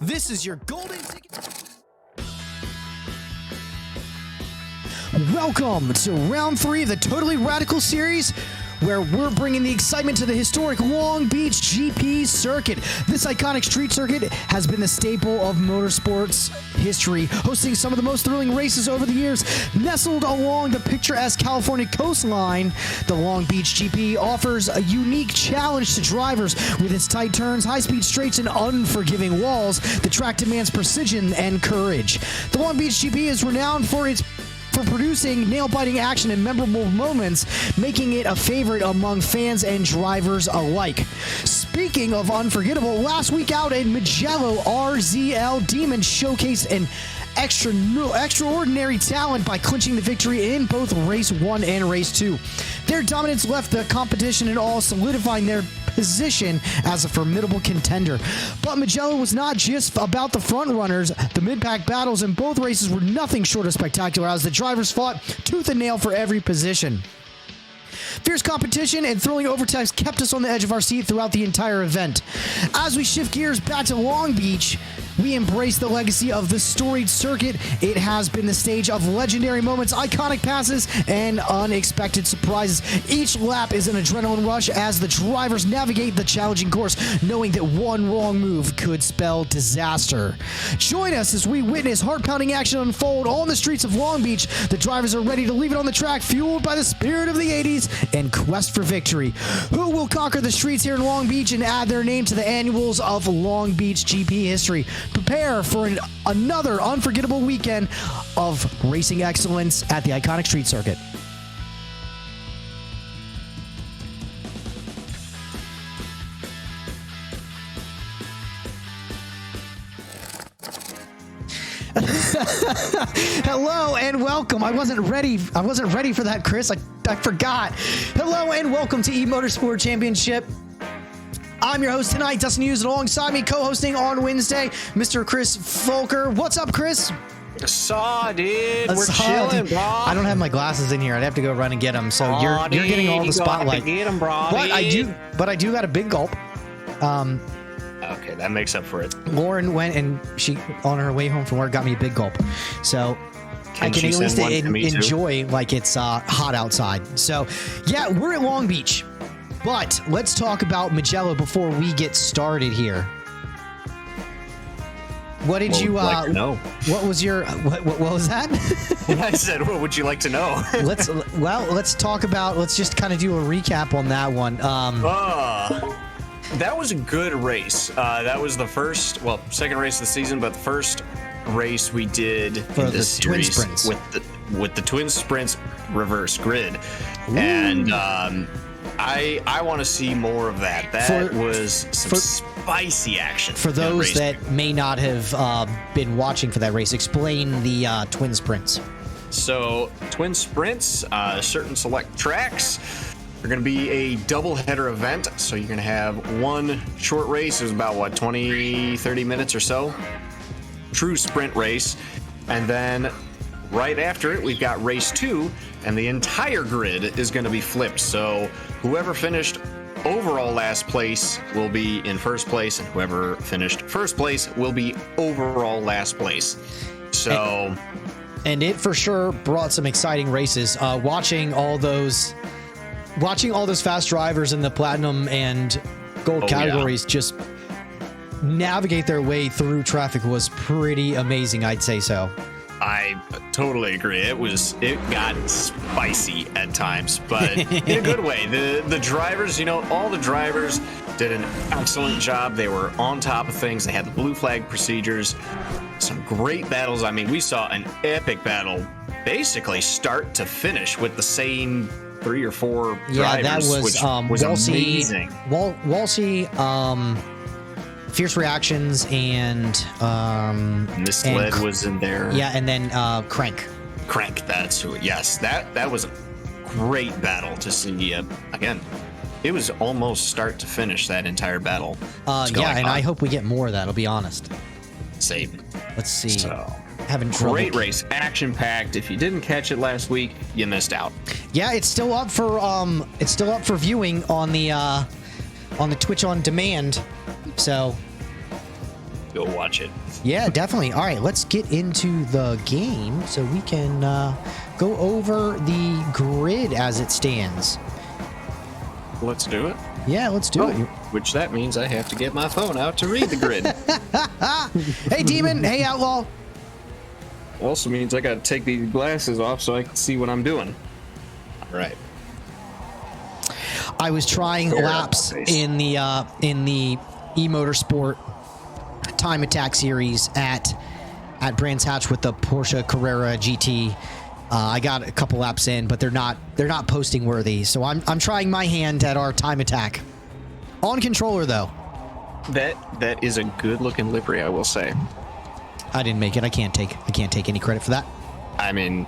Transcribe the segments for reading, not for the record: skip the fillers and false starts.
This is your golden ticket. Welcome to round 3 of the Totally Radical series, where we're bringing the excitement to the historic Long Beach GP circuit. This iconic street circuit has been the staple of motorsports history, hosting some of the most thrilling races over the years. Nestled along the picturesque California coastline, the Long Beach GP offers a unique challenge to drivers. With its tight turns, high-speed straights, and unforgiving walls, the track demands precision and courage. The Long Beach GP is renowned for producing nail-biting action and memorable moments, making it a favorite among fans and drivers alike. Speaking of unforgettable, last week out in Mugello, RZL Demons showcased an extraordinary talent by clinching the victory in both Race 1 and Race 2. Their dominance left the competition in awe, solidifying their position as a formidable contender. But Mugello was not just about the front runners. The mid-pack battles in both races were nothing short of spectacular, as the drivers fought tooth and nail for every position. Fierce competition and thrilling overtakes kept us on the edge of our seat throughout the entire event. As we shift gears back to Long Beach, we embrace the legacy of the storied circuit. It has been the stage of legendary moments, iconic passes, and unexpected surprises. Each lap is an adrenaline rush as the drivers navigate the challenging course, knowing that one wrong move could spell disaster. Join us as we witness heart-pounding action unfold on the streets of Long Beach. The drivers are ready to leave it on the track, fueled by the spirit of the 80s and quest for victory. Who will conquer the streets here in Long Beach and add their name to the annuals of Long Beach GP history? Prepare for another unforgettable weekend of racing excellence at the iconic street circuit. Hello and welcome. I wasn't ready for that, Chris. I forgot. Hello and welcome to eMotorsport Championship. I'm your host tonight, Dustin Hughes, and alongside me, co-hosting on Wednesday, Mr. Chris Folker. What's up, Chris? Dude. We're chilling, bro. I don't have my glasses in here. I'd have to go run and get them. So you're getting all the spotlight. Get them, bro. But I do got a big gulp. Okay, that makes up for it. Lauren went and she, on her way home from work, got me a big gulp. So I can at least enjoy like it's hot outside. So yeah, we're at Long Beach. But let's talk about Mugello before we get started here. What did you like to know? What was your what was that? I said, what would you like to know? let's just kind of do a recap on that one. That was a good race. That was the second race of the season, but the first race we did for the series twin sprints with the twin sprints reverse grid. Ooh. And I want to see more of that. That was some spicy action. For those that may not have been watching for that race, explain the twin sprints. So, twin sprints, certain select tracks. They're going to be a double-header event. So you're going to have one short race. It was about, 20, 30 minutes or so. True sprint race. And then right after it, we've got race 2. And the entire grid is going to be flipped. So whoever finished overall last place will be in first place, and whoever finished first place will be overall last place. So, and it for sure brought some exciting races. Watching all those fast drivers in the platinum and gold categories just navigate their way through traffic was pretty amazing. I'd say so. I totally agree. It got spicy at times, but in a good way. The drivers, all the drivers did an excellent job. They were on top of things. They had the blue flag procedures, some great battles. I mean, we saw an epic battle, basically start to finish with the same 3 or 4 drivers. Yeah, that was, which was amazing. Walsey, Fierce Reactions, and Misled was in there. Yeah, and then Crank. That's who. Yes, that was a great battle to see. Again, it was almost start to finish, that entire battle. Yeah, and I hope we get more of that. I'll be honest. Same. Let's see. So, having trouble. Great race, action packed. If you didn't catch it last week, you missed out. Yeah, it's still up for viewing on the Twitch on demand. So go watch it. Yeah, definitely. All right, let's get into the game so we can go over the grid as it stands. Let's do it. Yeah, let's do it. Which that means I have to get my phone out to read the grid. Hey, Demon. Hey, Outlaw. Also means I got to take these glasses off so I can see what I'm doing. All right. I was trying laps in the eMotorsport Time Attack series at Brands Hatch with the Porsche Carrera GT. I got a couple laps in, but they're not posting worthy. So I'm trying my hand at our Time Attack on controller though. That is a good looking livery, I will say. I didn't make it. I can't take any credit for that. I mean,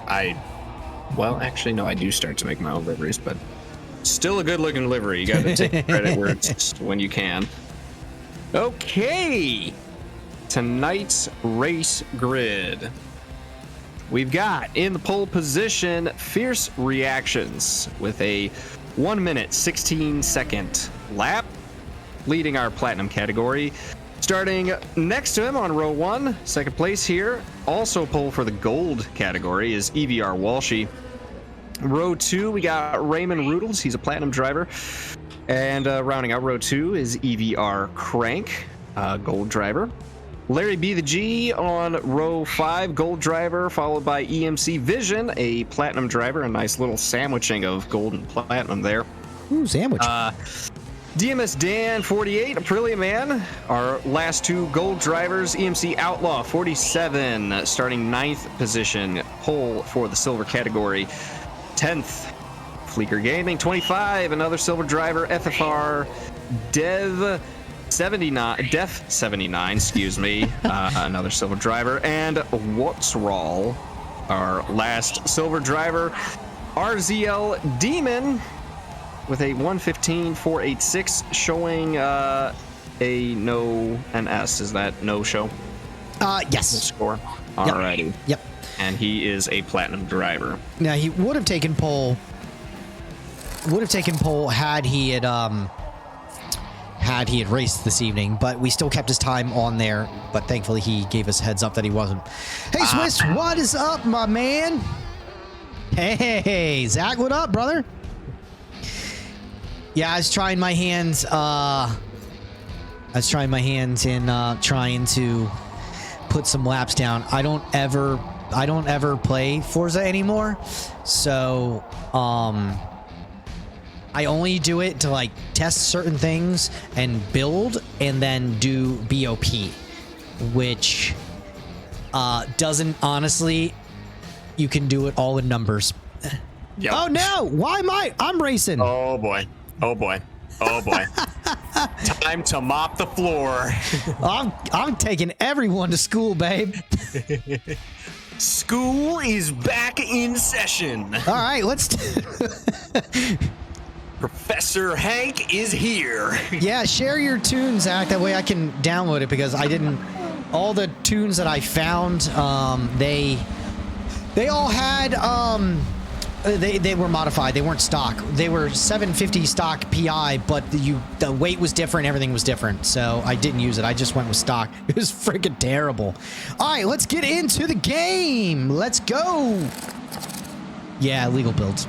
well, actually, no, I do start to make my own liveries, but still a good looking livery. You got to take credit where it's when you can. Okay. Tonight's race grid. We've got in the pole position Fierce Reactions with a 1 minute 16 second lap, leading our platinum category. Starting next to him on row 1, second place here, also pole for the gold category, is EVR Walshy. Row 2, we got Raymond Rudels, he's a platinum driver. And rounding out row 2 is EVR Crank, gold driver. Larry B the G on row 5, gold driver, followed by EMC Vision, a platinum driver. A nice little sandwiching of gold and platinum there. Ooh, sandwich. DMS Dan 48, Aprilia Man, our last two gold drivers. EMC Outlaw 47, starting 9th position, pole for the silver category. 10th, Fleeker Gaming 25, another silver driver. FFR Dev 79, excuse me, another silver driver. And Watsrall, our last silver driver. RZL Demon with a 1:15.486, showing an S. Is that no show? Yes. The score. Alrighty. Yep. And he is a platinum driver. Now he would have taken pole. Had he had raced this evening, but we still kept his time on there. But thankfully, he gave us a heads up that he wasn't. Hey, Swiss, what is up, my man? Hey, Zach, what up, brother? Yeah, I was trying my hands. In trying to put some laps down. I don't ever play Forza anymore, so I only do it to like test certain things and build, and then do BOP, which doesn't, honestly, you can do it all in numbers. Yep. Oh no! Why am I'm racing? Oh boy. Oh boy. Oh boy. Time to mop the floor. I'm taking everyone to school, babe. School is back in session. All right, let's. Professor Hank is here. Yeah, share your tunes, Zach. That way I can download it, because I didn't. All the tunes that I found, they all had they were modified. They weren't stock. They were 750 stock PI, but the weight was different. Everything was different. So I didn't use it. I just went with stock. It was freaking terrible. All right, let's get into the game. Let's go. Yeah, legal builds.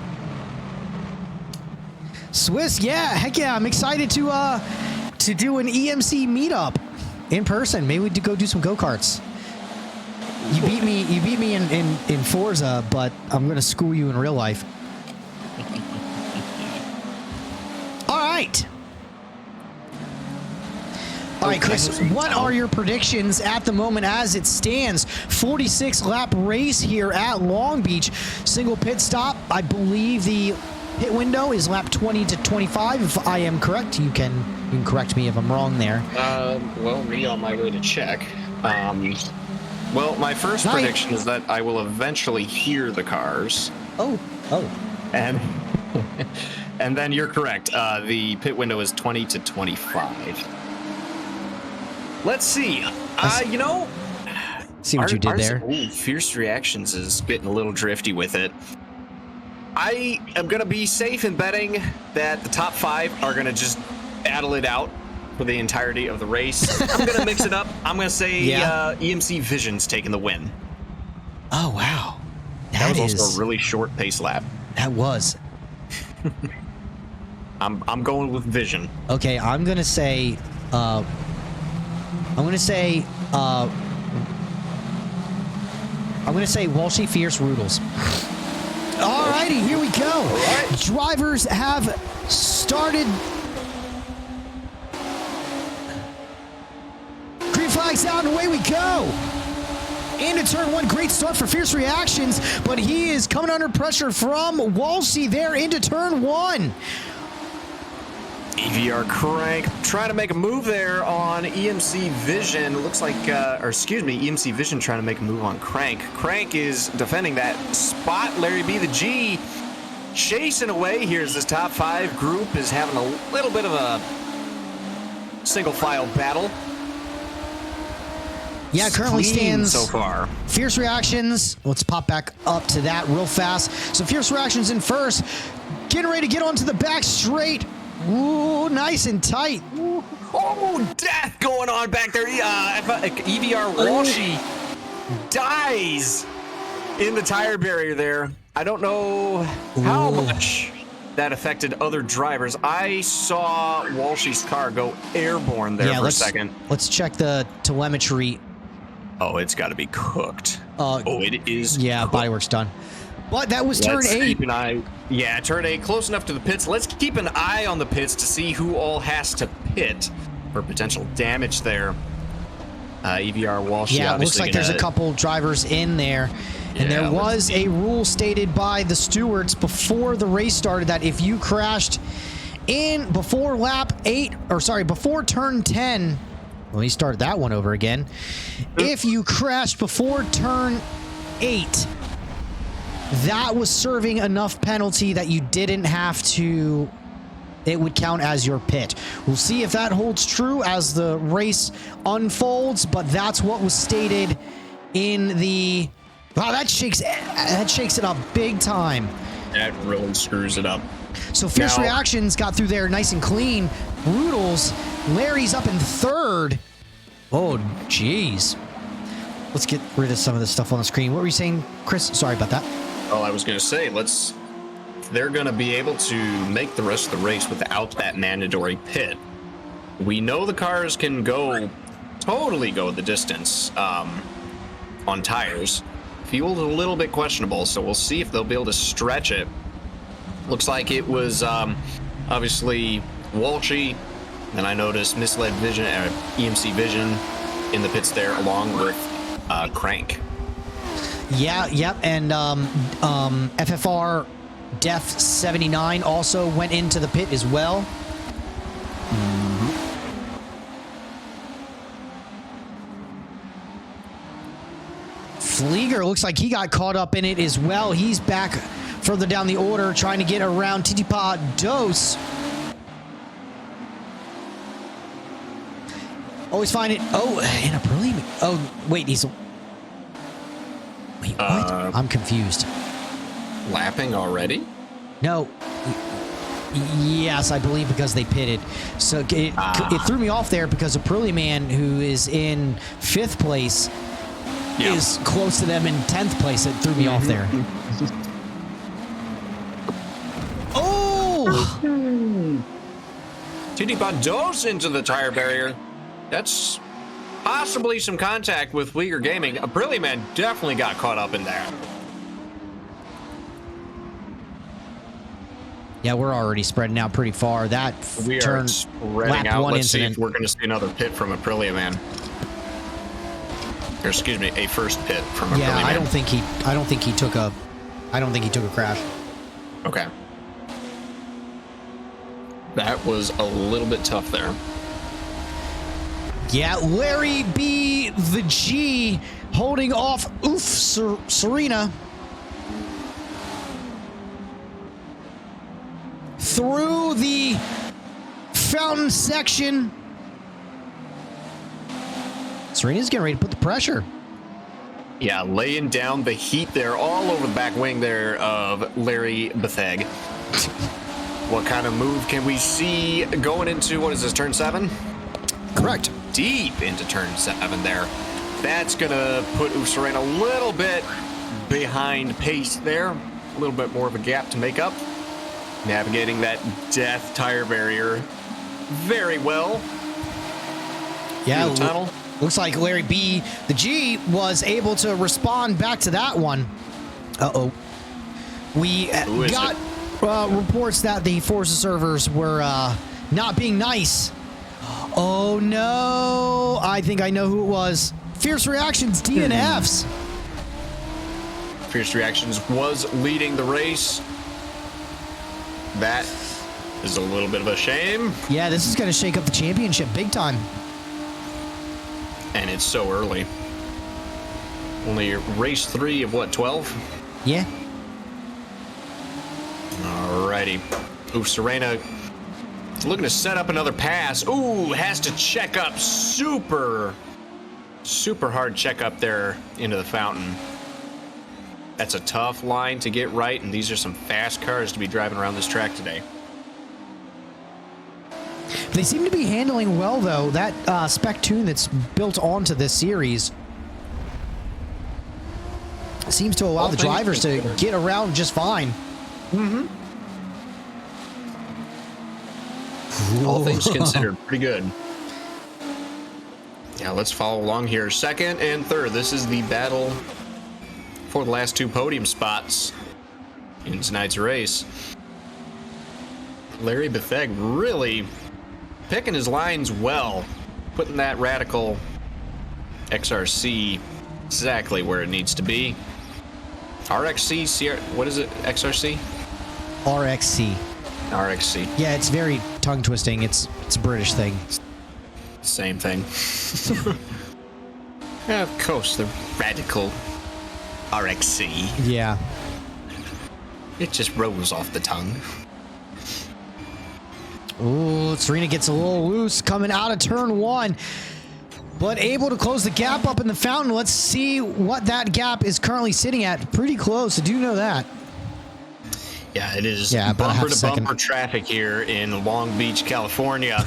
Swiss, yeah, heck yeah. I'm excited to do an EMC meetup in person. Maybe we go do some go-karts. You beat me in Forza, but I'm gonna school you in real life. All right. All right, Chris, what are your predictions at the moment as it stands? 46 lap race here at Long Beach. Single pit stop. I believe the pit window is lap 20 to 25. If I am correct, you can correct me if I'm wrong there. Well, me on my way to check. Well, my first prediction is that I will eventually hear the cars. Oh. And and then you're correct. The pit window is 20 to 25. Let's see. See what you did there. Fierce Reactions is getting a little drifty with it. I am going to be safe in betting that the top 5 are going to just battle it out for the entirety of the race. I'm going to mix it up. I'm going to say EMC Vision's taking the win. Oh, wow. That was also a really short pace lap. That was. I'm going with Vision. Okay, I'm going to say Walshy Fierce Roodles. Alrighty, here we go. Right. Drivers have started. Green flag's out and away we go. Into turn one, great start for Fierce Reactions, but he is coming under pressure from Walshy there into turn one. EVR Crank trying to make a move there on EMC Vision. Looks like, EMC Vision trying to make a move on Crank. Crank is defending that spot. Larry B, the G, chasing away here as this top five group is having a little bit of a single file battle. Yeah, currently stands so far. Fierce Reactions. Let's pop back up to that real fast. So Fierce Reactions in first, getting ready to get onto the back straight. Ooh, nice and tight. Oh, death going on back there. EVR Walshy dies in the tire barrier there. I don't know how much that affected other drivers. I saw Walshy's car go airborne there for a second. Let's check the telemetry. Oh, it's got to be cooked. It is. Yeah, cooked. Bodywork's done. But that was turn 8. Keep an eye. Yeah, turn 8, close enough to the pits. Let's keep an eye on the pits to see who all has to pit for potential damage there. EVR Walshy. Yeah, it looks like there's a couple drivers in there. And there was a rule stated by the stewards before the race started that if you crashed in before before turn 10, let me start that one over again. If you crashed before turn 8, that was serving enough penalty that you didn't have to, it would count as your pit. We'll see if that holds true as the race unfolds, but that's what was stated in the, wow, that shakes it up big time. That really screws it up. So Fierce Reactions got through there nice and clean. Roodles, Larry's up in third. Oh, jeez. Let's get rid of some of this stuff on the screen. What were you saying, Chris? Sorry about that. Oh, I was going to say, they're going to be able to make the rest of the race without that mandatory pit. We know the cars can totally go the distance on tires. Fuel's a little bit questionable, so we'll see if they'll be able to stretch it. Looks like it was obviously Walshy. Then I noticed Misled Vision, EMC Vision in the pits there, along with Crank. Yeah, yep, and FFR Def 79 also went into the pit as well. Flieger looks like he got caught up in it as well. He's back further down the order, trying to get around Titipa Dos. Always find it. Oh, in a brilliant. Oh, wait, Wait, what? I'm confused. Lapping already? No. Yes, I believe because they pitted. So it threw me off there because Aprilia Man, who is in 5th place, is close to them in 10th place. It threw me off there. Oh! TD Bandos into the tire barrier. That's possibly some contact with Flieger Gaming. Aprilia Man definitely got caught up in that. Yeah, we're already spreading out pretty far. That we are spreading out. Let's see if we're going to see another pit from Aprilia Man. Or excuse me, a first pit from Aprilia Man. I don't think he took a crash. Okay. That was a little bit tough there. Yeah, Larry B, the G, holding off Serena. Through the fountain section. Serena's getting ready to put the pressure. Yeah, laying down the heat there all over the back wing there of Larry Betheg. What kind of move can we see going into, what is this, turn 7? Correct. Deep into turn 7 there. That's going to put Usain a little bit behind pace there. A little bit more of a gap to make up. Navigating that death tire barrier very well. Yeah, tunnel. Looks like Larry B, the G, was able to respond back to that one. Uh-oh. We got reports that the Forza servers were not being nice. Oh, no. I think I know who it was. Fierce Reactions, DNFs. Fierce Reactions was leading the race. That is a little bit of a shame. Yeah, this is going to shake up the championship big time. And it's so early. Only race 3 of what, 12? Yeah. Alrighty. Serena looking to set up another pass. Ooh, has to check up super hard check up there into the fountain. That's a tough line to get right, and these are some fast cars to be driving around this track today. They seem to be handling well, though. That spec tune that's built onto this series seems to allow the drivers to get around just fine. Mm-hmm. All things considered, pretty good. Yeah, let's follow along here. Second and third. This is the battle for the last 2 podium spots in tonight's race. Larry Betheg really picking his lines well, putting that radical XRC exactly where it needs to be. RXC, what is it? XRC? RXC. RXC. Yeah, it's very tongue twisting. It's a British thing. Same thing. Yeah, of course, the radical RXC. Yeah. It just rolls off the tongue. Ooh, Serena gets a little loose coming out of turn 1, but able to close the gap up in the fountain. Let's see what that gap is currently sitting at. Pretty close. I do know that. Yeah, it is about bumper to bumper traffic here in Long Beach, California.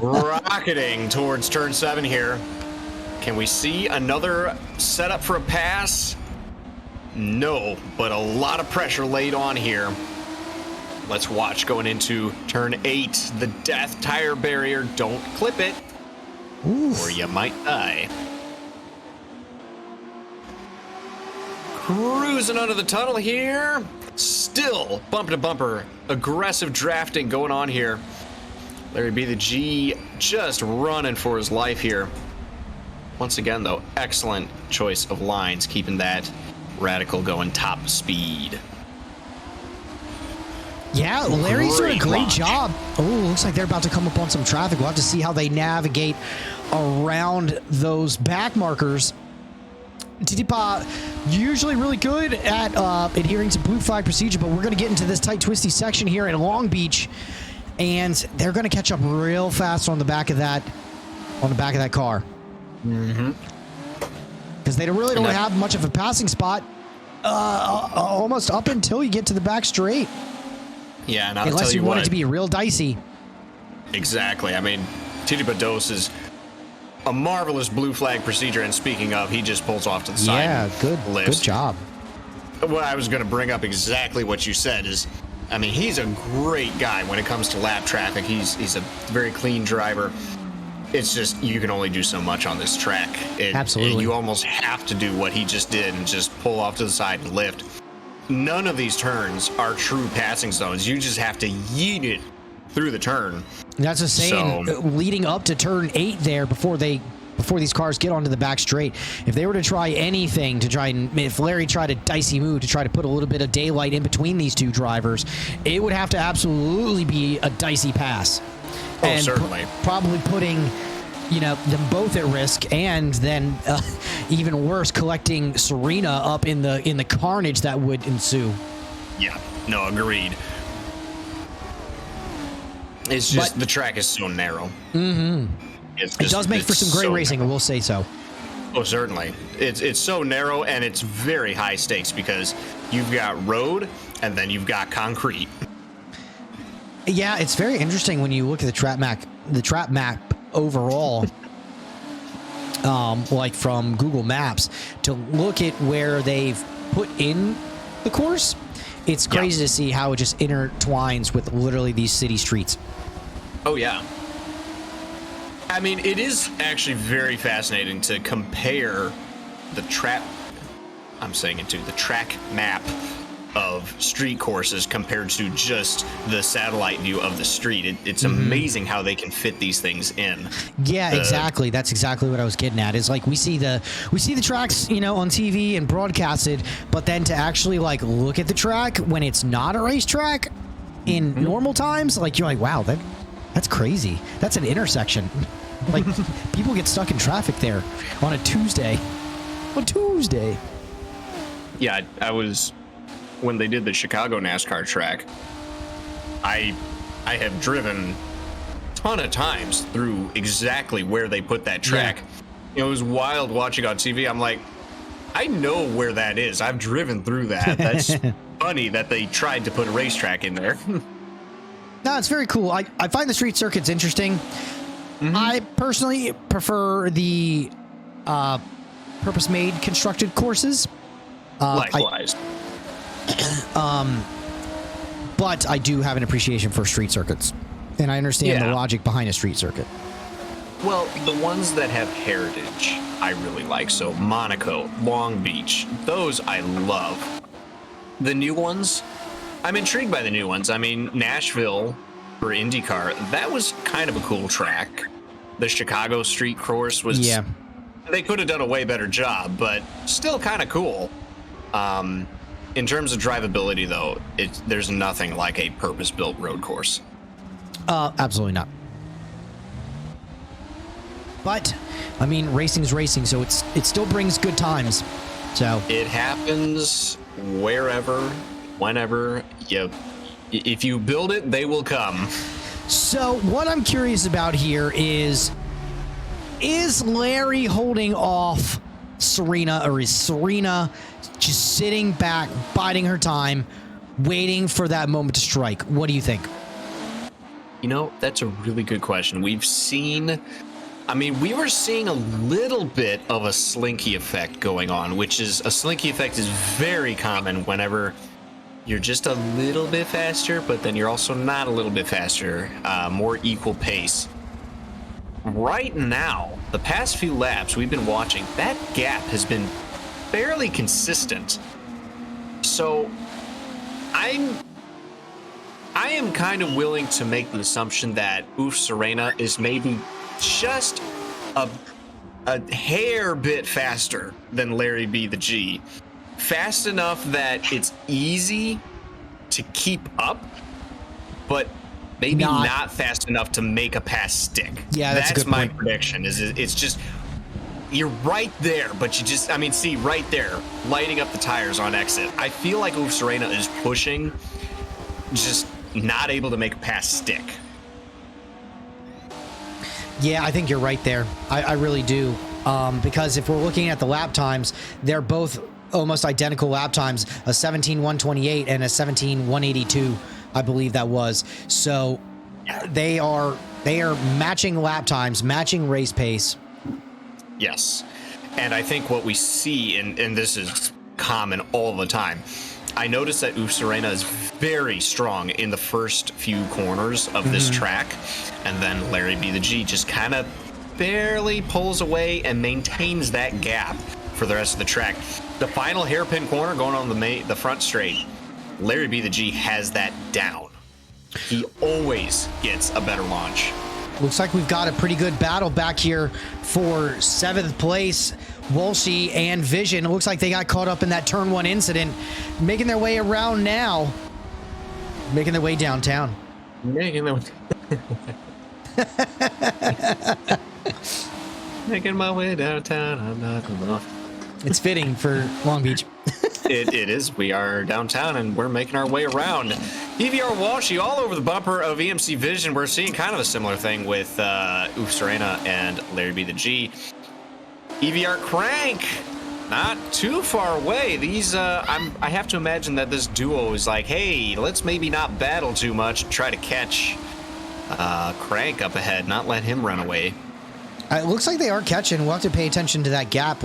Rocketing towards turn 7 here. Can we see another setup for a pass? No, but a lot of pressure laid on here. Let's watch going into turn 8. The death tire barrier. Don't clip it, or you might die. Cruising under the tunnel here. Still bumper to bumper. Aggressive drafting going on here. Larry B, the G, just running for his life here. Once again, though, excellent choice of lines, keeping that radical going top speed. Yeah, Larry's doing a great launch. job. Oh, looks like they're about to come up on some traffic. We'll have to see how they navigate around those back markers. Titipa usually really good at adhering to blue flag procedure, but we're going to get into this tight, twisty section here in Long Beach, and they're going to catch up real fast on the back of that car. Mm-hmm. Because they really don't have much of a passing spot almost up until you get to the back straight. Yeah, and I'll unless tell you you want what, it to be real dicey. Exactly. I mean, Titipa Dos is a marvelous blue flag procedure, and speaking of, he just pulls off to the side. Yeah, good job. What I was going to bring up exactly what you said is, I mean, he's a great guy when it comes to lap traffic. He's a very clean driver. It's just you can only do so much on this track. Absolutely. You almost have to do what he just did and just pull off to the side and lift. None of these turns are true passing zones. You just have to yeet it through the turn. That's the saying, leading up to turn 8 there before these cars get onto the back straight. If they were to try anything if Larry tried a dicey move to try to put a little bit of daylight in between these two drivers, it would have to absolutely be a dicey pass. Oh, and certainly. Probably putting, them both at risk, and then even worse, collecting Serena up in the carnage that would ensue. Yeah, no, agreed. It's just the track is so narrow. Mm-hmm. It does make for some great racing, I will say so. Oh, certainly. It's so narrow, and it's very high stakes because you've got road and then you've got concrete. Yeah, it's very interesting when you look at the trap map overall, like from Google Maps, to look at where they've put in the course. It's crazy to see how it just intertwines with literally these city streets. Oh, yeah. I mean, it is actually very fascinating to compare the track map of street courses compared to just the satellite view of the street. It's amazing how they can fit these things in. Yeah, exactly. That's exactly what I was getting at. Is like we see the tracks, on TV and broadcasted, but then to actually like look at the track when it's not a racetrack in normal times, like you're like, wow, that's crazy. That's an intersection. Like people get stuck in traffic there on a Tuesday. Yeah, I was, when they did the Chicago NASCAR track, I have driven a ton of times through exactly where they put that track. Yeah. It was wild watching on TV. I'm like, I know where that is. I've driven through that. That's funny that they tried to put a racetrack in there. No, it's very cool. I find the street circuits interesting. I personally prefer the purpose-made constructed courses. Likewise. But I do have an appreciation for street circuits, and I understand the logic behind a street circuit. Well, the ones that have heritage, I really like. So Monaco, Long Beach, those I love. The new ones, I'm intrigued by the new ones. I mean, Nashville for IndyCar, that was kind of a cool track. The Chicago street course was... Yeah. They could have done a way better job, but still kind of cool. In terms of drivability, though, there's nothing like a purpose-built road course. Absolutely not. But, I mean, racing's racing, so it still brings good times. So it happens wherever, whenever. If you build it, they will come. So what I'm curious about here is Larry holding off Serena, or is Serena just sitting back, biding her time, waiting for that moment to strike? What do you think? That's a really good question. We were seeing a little bit of a slinky effect going on, which is a slinky effect is very common whenever you're just a little bit faster, but then you're also not a little bit faster, more equal pace. Right now, the past few laps we've been watching, that gap has been fairly consistent. So I am kind of willing to make the assumption that Serena is maybe just a hair bit faster than Larry B the G. Fast enough that it's easy to keep up, but maybe not fast enough to make a pass stick. Yeah, that's a good my point. prediction. It's just you're right there, but you just see right there, lighting up the tires on exit. I feel like Serena is pushing, just not able to make a pass stick. Yeah, I think you're right there. I really do. Because if we're looking at the lap times, they're both almost identical lap times, a 17:128 and a 17:182, I believe that was. So they are matching lap times, matching race pace. Yes. And I think what we see, and this is common all the time, I noticed that Serena is very strong in the first few corners of this track, and then Larry B the G just kind of barely pulls away and maintains that gap for the rest of the track. The final hairpin corner going on the front straight, Larry B the G has that down. He always gets a better launch. Looks like we've got a pretty good battle back here for 7th place. Walshy and Vision. It looks like they got caught up in that turn 1 incident, making their way around now, making their way downtown. Making my way downtown. I'm not enough. It's fitting for Long Beach. It is. We are downtown and we're making our way around. EVR Walshy all over the bumper of EMC Vision. We're seeing kind of a similar thing with Serena and Larry B the G. EVR Crank, not too far away. These, I have to imagine that this duo is like, hey, let's maybe not battle too much, try to catch Crank up ahead, not let him run away. It looks like they are catching. We'll have to pay attention to that gap.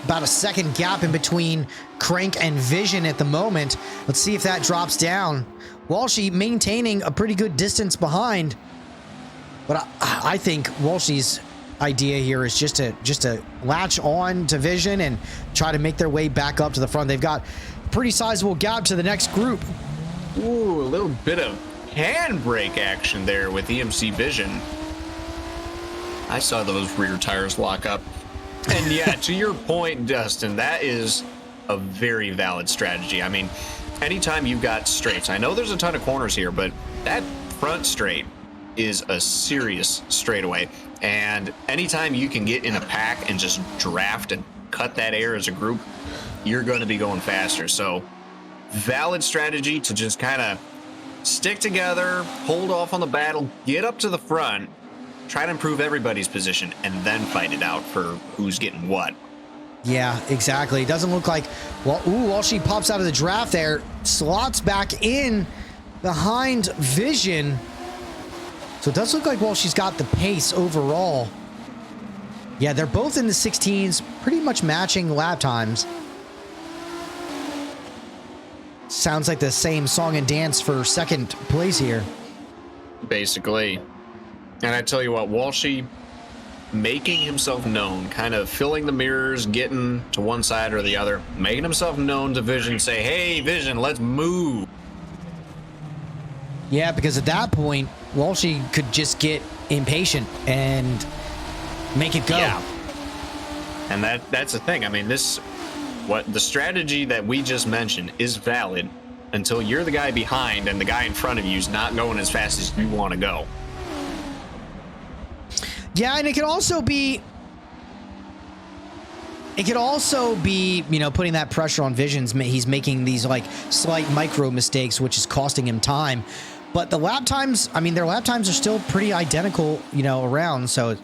About a second gap in between Crank and Vision at the moment. Let's see if that drops down. Walshy maintaining a pretty good distance behind. But I think Walshy's idea here is just to latch on to Vision and try to make their way back up to the front. They've got a pretty sizable gap to the next group. Ooh, a little bit of handbrake action there with EMC Vision. I saw those rear tires lock up. And yeah, to your point, Dustin, that is a very valid strategy. I mean, anytime you've got straights, I know there's a ton of corners here, but that front straight is a serious straightaway. And anytime you can get in a pack and just draft and cut that air as a group, you're going to be going faster. So valid strategy to just kind of stick together, hold off on the battle, get up to the front, try to improve everybody's position, and then fight it out for who's getting what. Yeah, exactly. It doesn't look like, well, ooh, Walshy pops out of the draft there, slots back in behind Vision. So it does look like Walshy's got the pace overall. Yeah, they're both in the 16s, pretty much matching lap times. Sounds like the same song and dance for second place here. Basically. And I tell you what, Walshy making himself known, kind of filling the mirrors, getting to one side or the other, making himself known to Vision, say, hey, Vision, let's move. Yeah, because at that point, Walshy could just get impatient and make it go. Yeah. And that's the thing. I mean, what the strategy that we just mentioned is valid until you're the guy behind and the guy in front of you is not going as fast as you want to go. Yeah, and it could also be, you know, putting that pressure on Vision's. He's making these like slight micro mistakes, which is costing him time. But the lap times, I mean, their lap times are still pretty identical, you know, around. So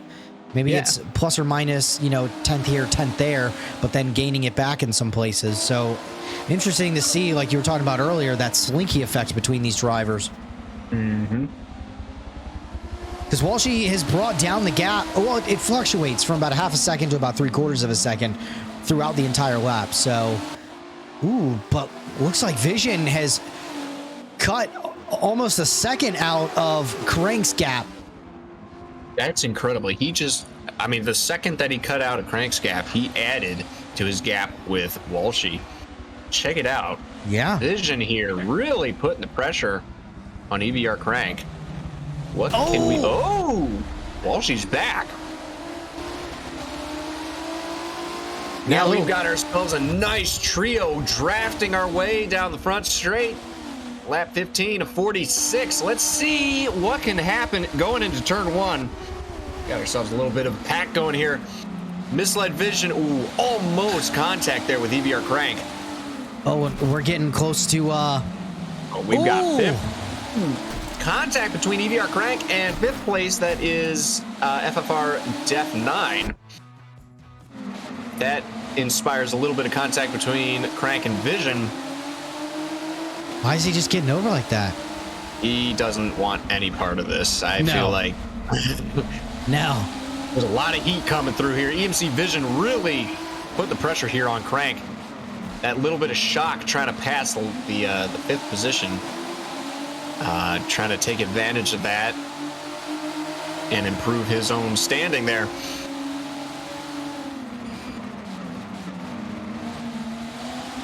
maybe it's plus or minus, you know, 10th here, 10th there, but then gaining it back in some places. So interesting to see, like you were talking about earlier, that slinky effect between these drivers. Mm-hmm. Because Walshy has brought down the gap. Well, it fluctuates from about a half a second to about 3/4 of a second throughout the entire lap. So, ooh, but looks like Vision has cut almost a second out of Crank's gap. That's incredible. I mean, the second that he cut out of Crank's gap, he added to his gap with Walshy. Check it out. Yeah. Vision here really putting the pressure on EVR Crank. What can we... Oh! Walshy's back. Now we've got ourselves a nice trio drafting our way down the front straight. Lap 15 of 46. Let's see what can happen going into turn one. Got ourselves a little bit of a pack going here. Misled Vision. Ooh, almost contact there with EVR Crank. Oh, we're getting close to... we've got fifth. Contact between EVR Crank and fifth place, that is FFR Def 9. That inspires a little bit of contact between Crank and Vision. Why is he just getting over like that? He doesn't want any part of this. I feel like no. There's a lot of heat coming through here. EMC Vision really put the pressure here on Crank. That little bit of shock trying to pass the fifth position. Trying to take advantage of that and improve his own standing there.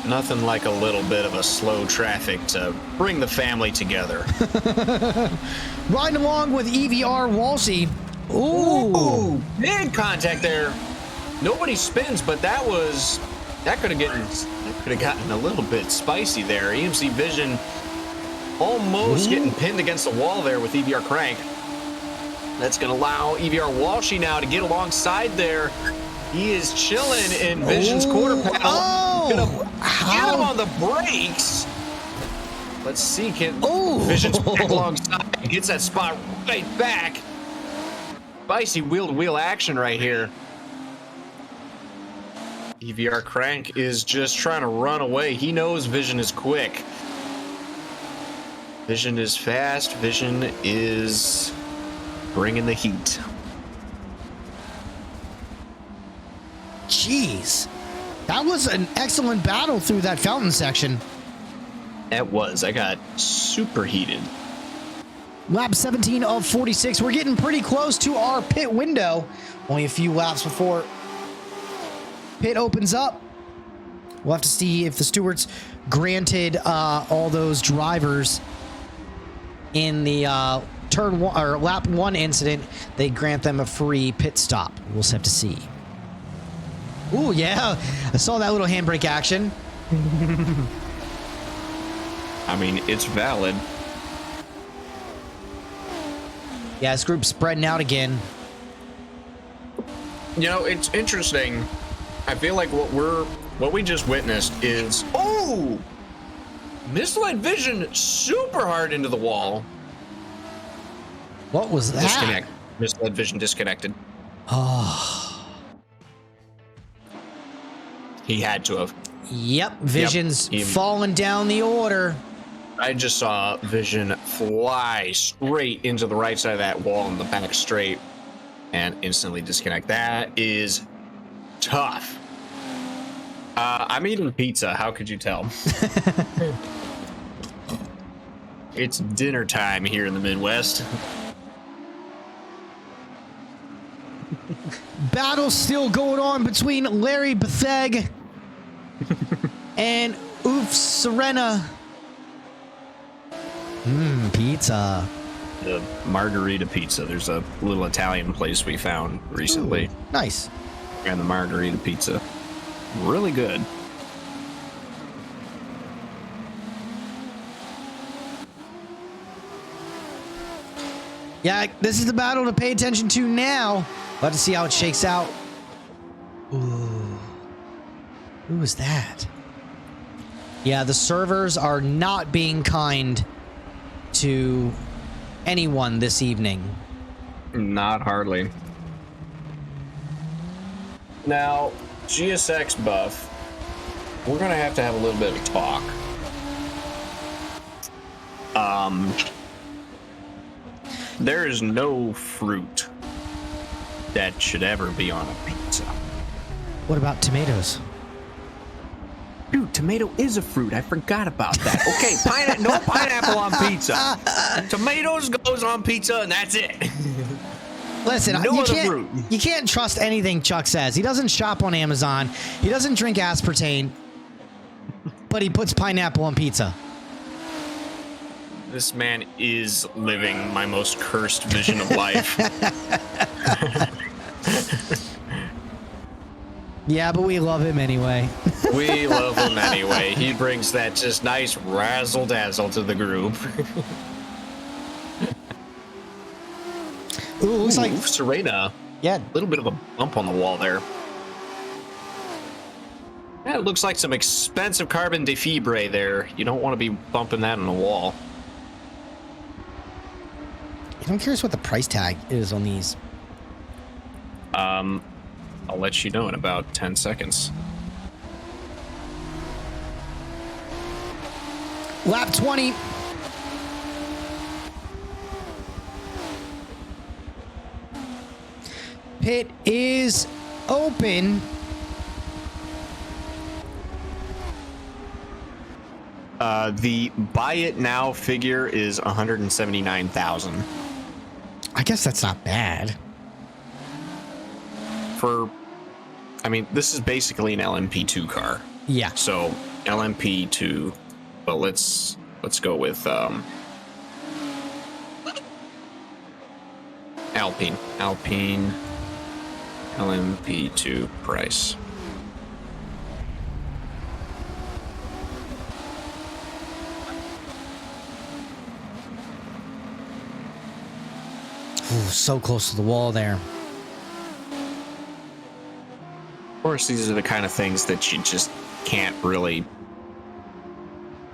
Nothing like a little bit of a slow traffic to bring the family together. Riding along with EVR Walshy. Ooh, big contact there. Nobody spins, but that could have gotten a little bit spicy there. EMC Vision almost getting pinned against the wall there with EVR Crank. That's going to allow EVR Walshy now to get alongside there. He is chilling in Vision's quarter panel. Gonna get him on the brakes. Let's see, Vision's back alongside. He gets that spot right back. Spicy wheel-to-wheel action right here. EVR Crank is just trying to run away. He knows Vision is quick. Vision is fast. Vision is bringing the heat. Jeez. That was an excellent battle through that fountain section. It was. I got super heated. Lap 17 of 46. We're getting pretty close to our pit window. Only a few laps before pit opens up. We'll have to see if the stewards granted all those drivers in the turn one or lap 1 incident. They grant them a free pit stop. We'll just have to see. Ooh, yeah. I saw that little handbrake action. I mean, it's valid. Yeah, this group's spreading out again. You know, it's interesting. I feel like what we just witnessed is misled vision super hard into the wall. What was that? Disconnect. Misled vision disconnected. Oh. He had to have. Yep, Vision's falling down the order. I just saw Vision fly straight into the right side of that wall in the back straight and instantly disconnect. That is tough. I'm eating pizza. How could you tell? It's dinner time here in the Midwest. Battle still going on between Larry Betheg and Oof Serena. Pizza. The margarita pizza. There's a little Italian place we found recently. Ooh, nice. And the margarita pizza. Really good. Yeah, this is the battle to pay attention to now. Let us see how it shakes out. Ooh. Who was that? Yeah, the servers are not being kind to anyone this evening. Not hardly. Now, GSX buff, we're gonna have a little bit of talk. There is no fruit that should ever be on a pizza. What about tomatoes? Dude, tomato is a fruit. I forgot about that. Okay, no pineapple on pizza. Tomatoes goes on pizza, and that's it. Listen, you can't trust anything Chuck says. He doesn't shop on Amazon. He doesn't drink aspartame, but he puts pineapple on pizza. This man is living my most cursed vision of life. Yeah, but we love him anyway. We love him anyway. He brings that just nice razzle-dazzle to the group. Ooh, looks like Serena. Yeah, A little bit of a bump on the wall there. Yeah, it looks like some expensive carbon defibre there. You don't want to be bumping that on the wall. I'm curious what the price tag is on these. I'll let you know in about 10 seconds. Lap 20. Pit is open. The buy it now figure is 179,000. I guess that's not bad. I mean, this is basically an LMP2 car. Yeah. So LMP2, but let's go with Alpine LMP2 price. Ooh, so close to the wall there. Of course, these are the kind of things that you just can't really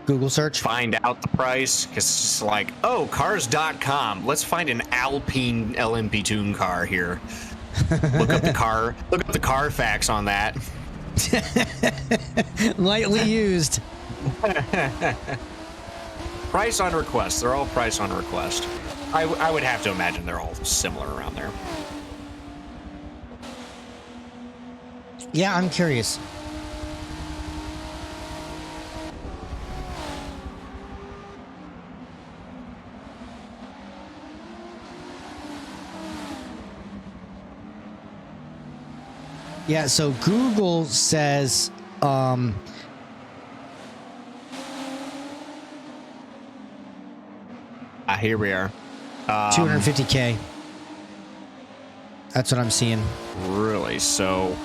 Google search. find out the price, because it's just like, oh, cars.com. Let's find an Alpine LMP2 car here. Look up the Carfax on that. Lightly used. Price on request. They're all price on request. I would have to imagine they're all similar around there. Yeah, I'm curious. Yeah, so Google says Here we are. 250K. That's what I'm seeing. Really? So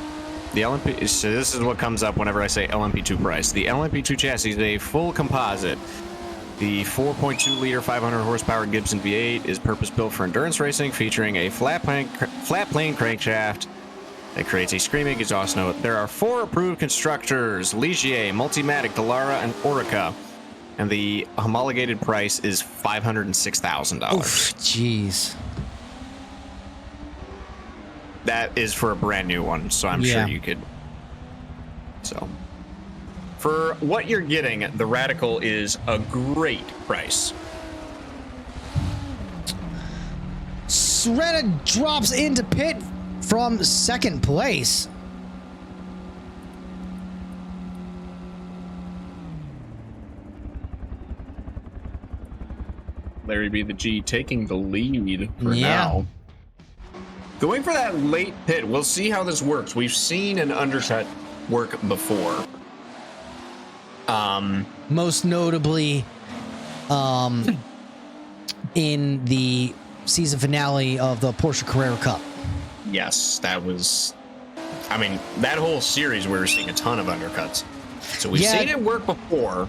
the LMP. So this is what comes up whenever I say LMP2 price. The LMP2 chassis is a full composite. The 4.2 liter 500 horsepower Gibson V8 is purpose built for endurance racing, featuring a flat plane crankshaft that creates a screaming exhaust note. There are 4 approved constructors: Ligier, Multimatic, Dallara, and Orica. And the homologated price is $506,000. Jeez. That is for a brand new one, so I'm sure you could. So, for what you're getting, the Radical is a great price. Serena drops into pit from second place. Larry B. the G taking the lead for now. Going for that late pit. We'll see how this works. We've seen an undercut work before. Most notably, in the season finale of the Porsche Carrera Cup. Yes, that was. I mean, that whole series we were seeing a ton of undercuts. So we've seen it work before.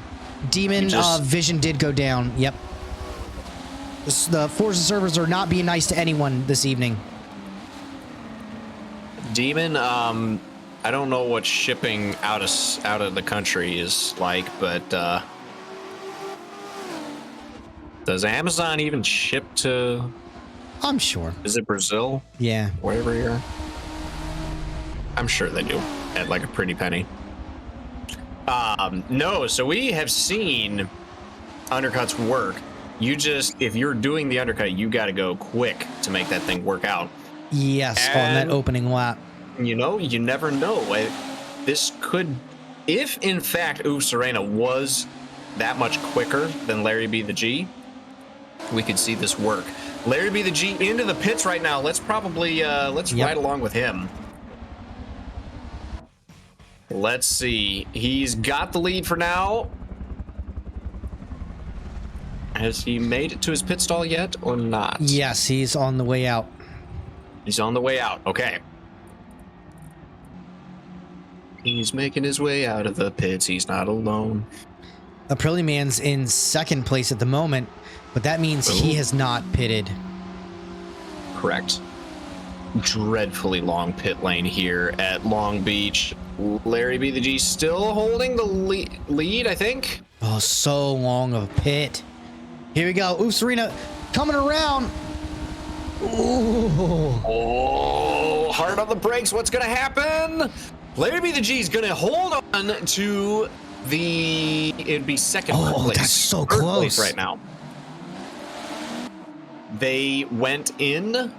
Demon Vision did go down. Yep. The Forza servers are not being nice to anyone this evening. Demon, I don't know what shipping out of the country is like, but does Amazon even ship to? I'm sure. Is it Brazil? Yeah. Wherever you're. I'm sure they do at like a pretty penny. No, so we have seen undercuts work. You just, if you're doing the undercut, you got to go quick to make that thing work out. Yes, on that opening lap. You know, you never know. This could, if in fact Serena was that much quicker than Larry B the G, we could see this work. Larry B the G into the pits right now. Let's probably ride along with him. Let's see. He's got the lead for now. Has he made it to his pit stall yet or not? Yes, he's on the way out. He's on the way out. Okay. He's making his way out of the pits. He's not alone. Aprilia Man's in second place at the moment, but that means he has not pitted. Correct. Dreadfully long pit lane here at Long Beach. Larry B the G still holding the lead, I think. Oh, so long of a pit. Here we go. Serena coming around. Ooh. Oh, hard on the brakes. What's going to happen? Larry B the G is going to hold on to the, it'd be second place. Oh, that's so close right now. They went in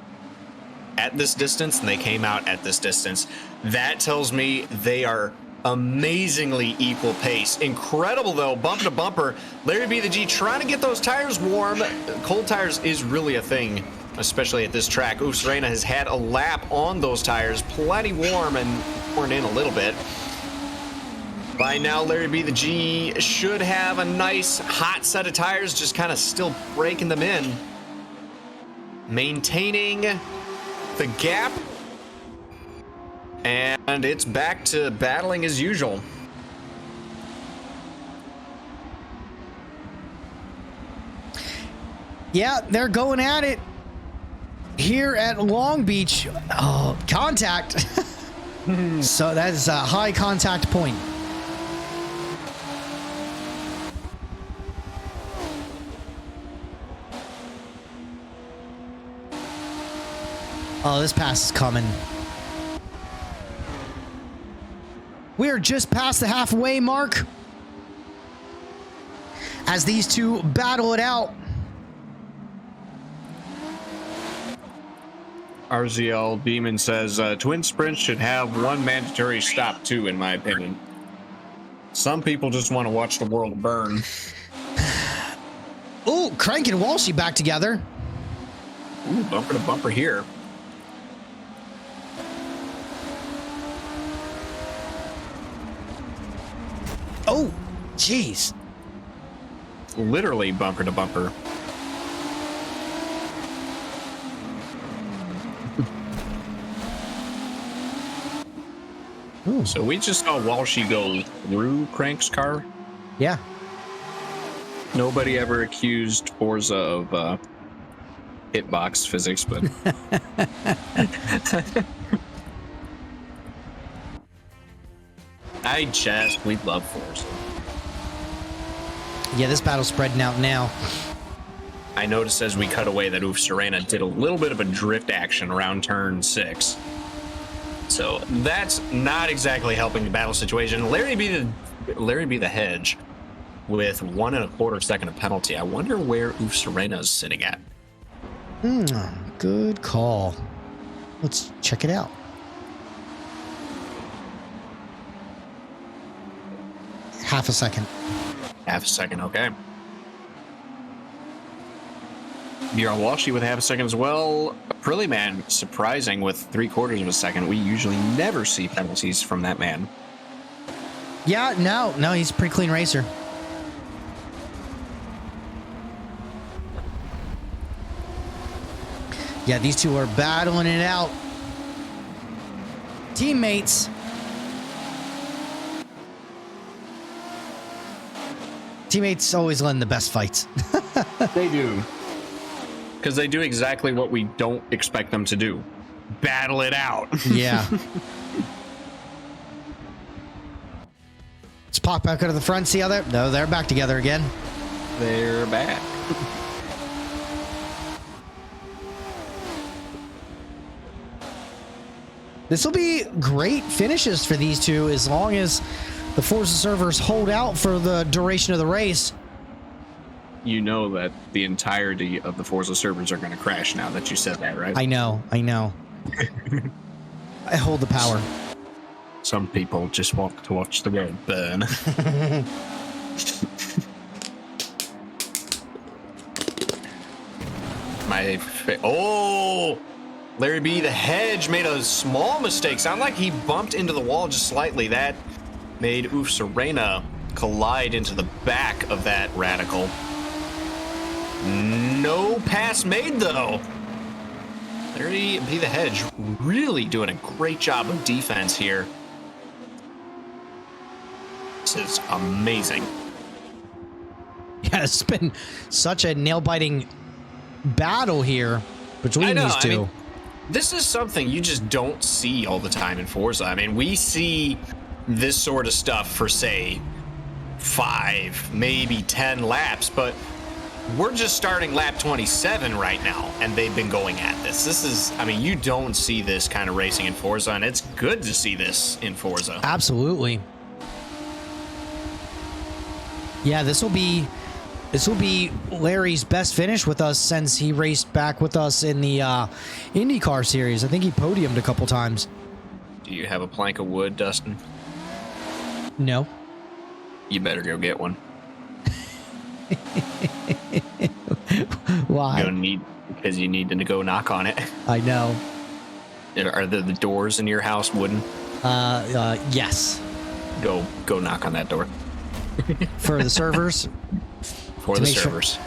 at this distance and they came out at this distance. That tells me they are amazingly equal pace. Incredible though, bumper to bumper. Larry B the G trying to get those tires warm. Cold tires is really a thing, especially at this track. Serena has had a lap on those tires, plenty warm and worn in a little bit. By now, Larry B the G should have a nice hot set of tires, just kind of still breaking them in. Maintaining the gap. And it's back to battling as usual. Yeah, they're going at it here at Long Beach. Oh, contact. So that is a high contact point. Oh, this pass is coming. We are just past the halfway mark as these two battle it out. RZL Demon says twin sprints should have one mandatory stop too, in my opinion. Some people just want to watch the world burn. Ooh, Crank and Walshy back together. Ooh, bumper to bumper here. Oh, jeez. Literally bumper to bumper. Ooh. So we just saw Walshy go through Crank's car. Yeah. Nobody ever accused Forza of hitbox physics, but we love Forza. Yeah, this battle's spreading out now. I noticed as we cut away that Serena did a little bit of a drift action around turn 6. So that's not exactly helping the battle situation. Larry B the Hedge with 1 1/4 second of penalty. I wonder where Serena's sitting at. Good call. Let's check it out. Half a second. Half a second, okay. BR Walshy with half a second as well. Prilly Man surprising with 3/4 of a second. We usually never see penalties from that man. Yeah, no, he's a pretty clean racer. Yeah, these two are battling it out. Teammates. Teammates always win the best fights. They do. Because they do exactly what we don't expect them to do. Battle it out. Yeah. Let's pop back out of the front. See how they're... No, they're back together again. They're back. This will be great finishes for these two as long as the Forza servers hold out for the duration of the race. You know that the entirety of the Forza servers are going to crash now that you said that, right? I know. I hold the power. Some people just want to watch the world burn. Oh! Larry B, the Hedge, made a small mistake. Sounded like he bumped into the wall just slightly. That made Serena collide into the back of that Radical. No pass made, though. Larry B, the Hedge, really doing a great job of defense here. This is amazing. Yeah, it's been such a nail-biting battle here between these two. I mean, this is something you just don't see all the time in Forza. I mean, we see this sort of stuff for, say, 5, maybe 10 laps, but we're just starting lap 27 right now, and they've been going at this. This is, I mean, you don't see this kind of racing in Forza, and it's good to see this in Forza. Absolutely. Yeah, this will be Larry's best finish with us since he raced back with us in the IndyCar series. I think he podiumed a couple times. Do you have a plank of wood, Dustin? No. You better go get one. Why? Because you need to go knock on it. I know. Are the doors in your house wooden? Yes. Go knock on that door. For the servers? For the servers.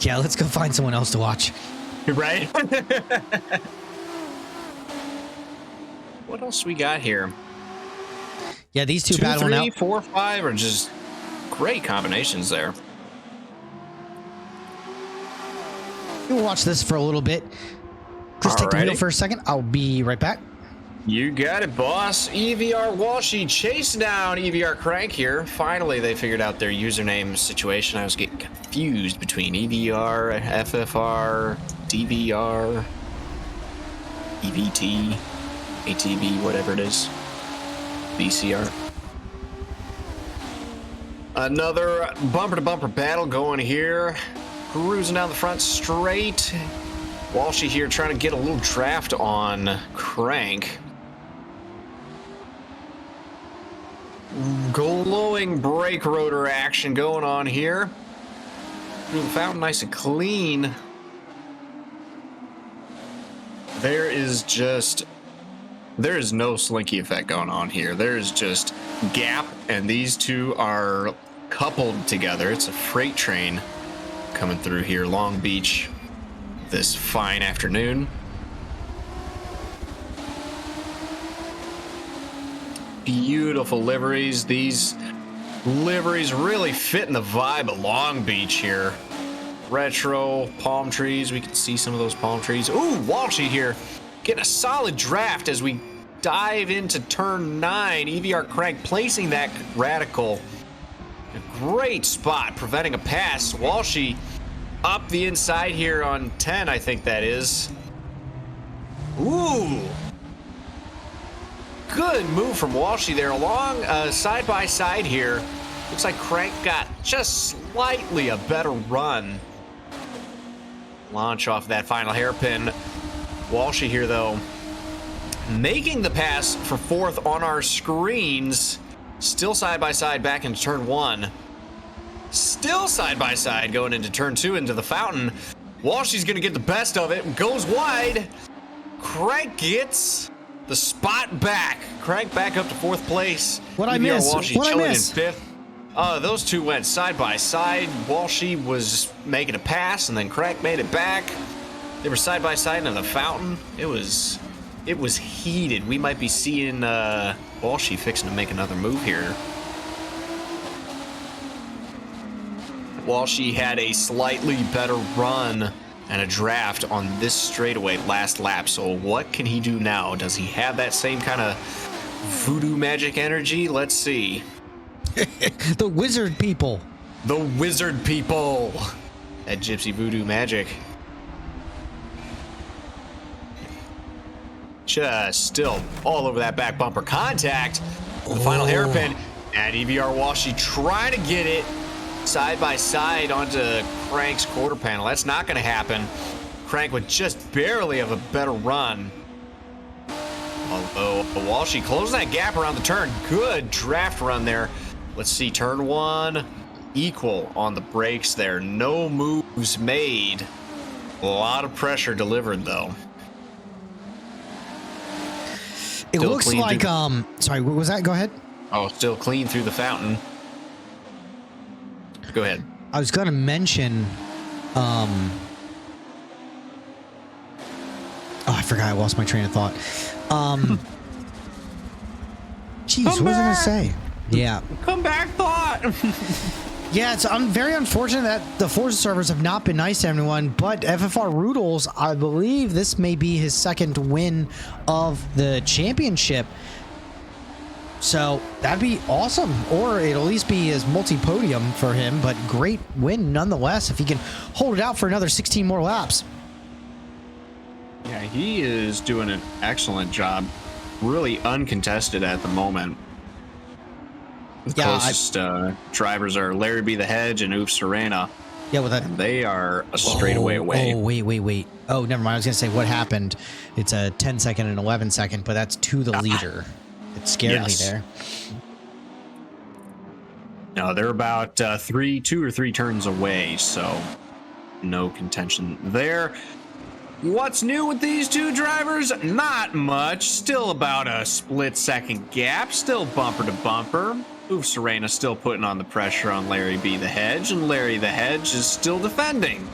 Yeah, let's go find someone else to watch. Right? What else we got here? Yeah, these two 2, battling 3, out. 4, 5 are just great combinations there. We'll watch this for a little bit. Just take the wheel for a second. I'll be right back. You got it, boss. EVR Walshy chased down EVR Crank here. Finally, they figured out their username situation. I was getting confused between EVR, FFR, DVR, EVT, ATV, whatever it is. VCR. Another bumper-to-bumper battle going here. cruising down the front straight. Walshy here trying to get a little draft on Crank. Glowing brake rotor action going on here. Through the fountain, nice and clean. There is no slinky effect going on here. There is just gap, and these two are coupled together. It's a freight train coming through here, Long Beach, this fine afternoon. Beautiful liveries. These liveries really fit in the vibe of Long Beach here. Retro, palm trees. We can see some of those palm trees. Ooh, Walshy here getting a solid draft as we dive into turn 9. EVR Crank placing that radical. A great spot, preventing a pass. Walshy up the inside here on 10, I think that is. Ooh. Good move from Walshy there. Along side by side here. Looks like Crank got just slightly a better run. Launch off that final hairpin. Walshy here, though, making the pass for 4th on our screens. Still side by side back into turn 1. Still side by side going into turn 2 into the fountain. Walshy's going to get the best of it. Goes wide. Crank gets the spot back. Crank back up to 4th place. What I miss? Walshy What I chilling miss? in 5th. Those two went side by side. Walshy was making a pass, and then Crank made it back. They were side by side in the fountain. It was heated. We might be seeing Walshy fixing to make another move here. Walshy had a slightly better run and a draft on this straightaway last lap. So what can he do now? Does he have that same kind of voodoo magic energy? Let's see. The wizard people. The wizard people. That gypsy voodoo magic. Just still all over that back bumper. Contact. The final hairpin. And EVR Walshy trying to get it side by side onto Crank's quarter panel. That's not going to happen. Crank with just barely of a better run. Although Walshy closing that gap around the turn. Good draft run there. Let's see, turn 1 equal on the brakes there. No moves made. A lot of pressure delivered, though. It Still looks clean like, through- sorry, what was that? Go ahead. Oh, still clean through the fountain. Go ahead. I was going to mention, oh, I forgot. I lost my train of thought. Jeez, what was I going to say? Yeah. Come back, thought. Yeah, it's very unfortunate that the Forza servers have not been nice to everyone, but FFR Roodles, I believe this may be his 2nd win of the championship. So that'd be awesome, or it'll at least be his multi-podium for him, but great win nonetheless if he can hold it out for another 16 more laps. Yeah, he is doing an excellent job. Really uncontested at the moment. The closest drivers are Larry B. the Hedge and Oof Serena. Yeah, with that. They are a straightaway away. Oh, wait. Oh, never mind. I was going to say what happened. It's a 10-second and 11-second, but that's to the leader. It scared me there. No, they're about 2 or 3 turns away, so no contention there. What's new with these two drivers? Not much. Still about a split-second gap. Still bumper to bumper. Oof Serena still putting on the pressure on Larry B. the Hedge, and Larry the Hedge is still defending.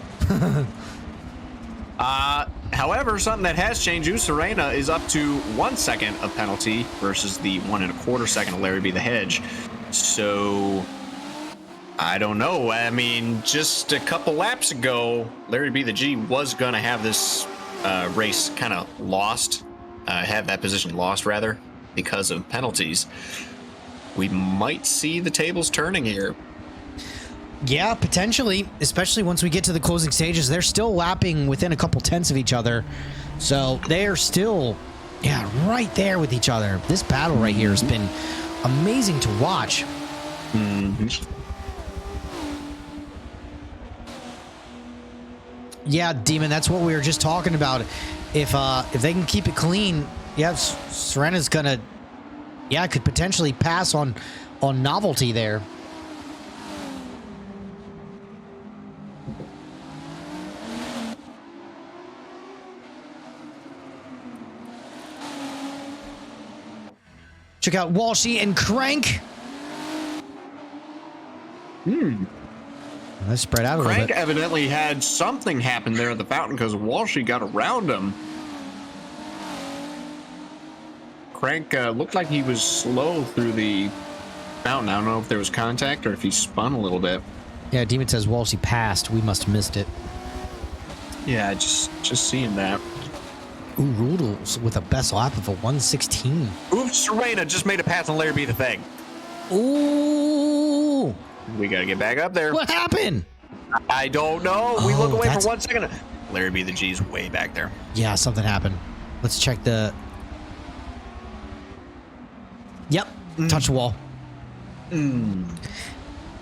However, something that has changed, Oof Serena is up to 1 second of penalty versus the 1 1/4 second of Larry B. the Hedge. So I don't know. I mean, just a couple laps ago, Larry B. the G was going to have this race kind of lost, have that position lost, rather, because of penalties. We might see the tables turning here. Yeah, potentially, especially once we get to the closing stages. They're still lapping within a couple tenths of each other. So they are still, right there with each other. This battle right here has been amazing to watch. Yeah, Demon, that's what we were just talking about. If they can keep it clean, yeah, Serena's gonna, yeah, could potentially pass on Novelty there. Check out Walshy and Crank. Let's spread out a little Crank bit. evidently had something happen there at the fountain because Walshy got around him. Crank looked like he was slow through the fountain. I don't know if there was contact or if he spun a little bit. Yeah, Demon says Walshy passed. We must have missed it. Yeah, just seeing that. Ooh, Rudels with a best lap of a 1:16. Oof, Serena just made a pass on Larry B the thing. Ooh. We gotta get back up there. What happened? I don't know. We look away that's- for 1 second. Larry B the G's way back there. Yeah, something happened. Let's check the... Yep, touch the wall.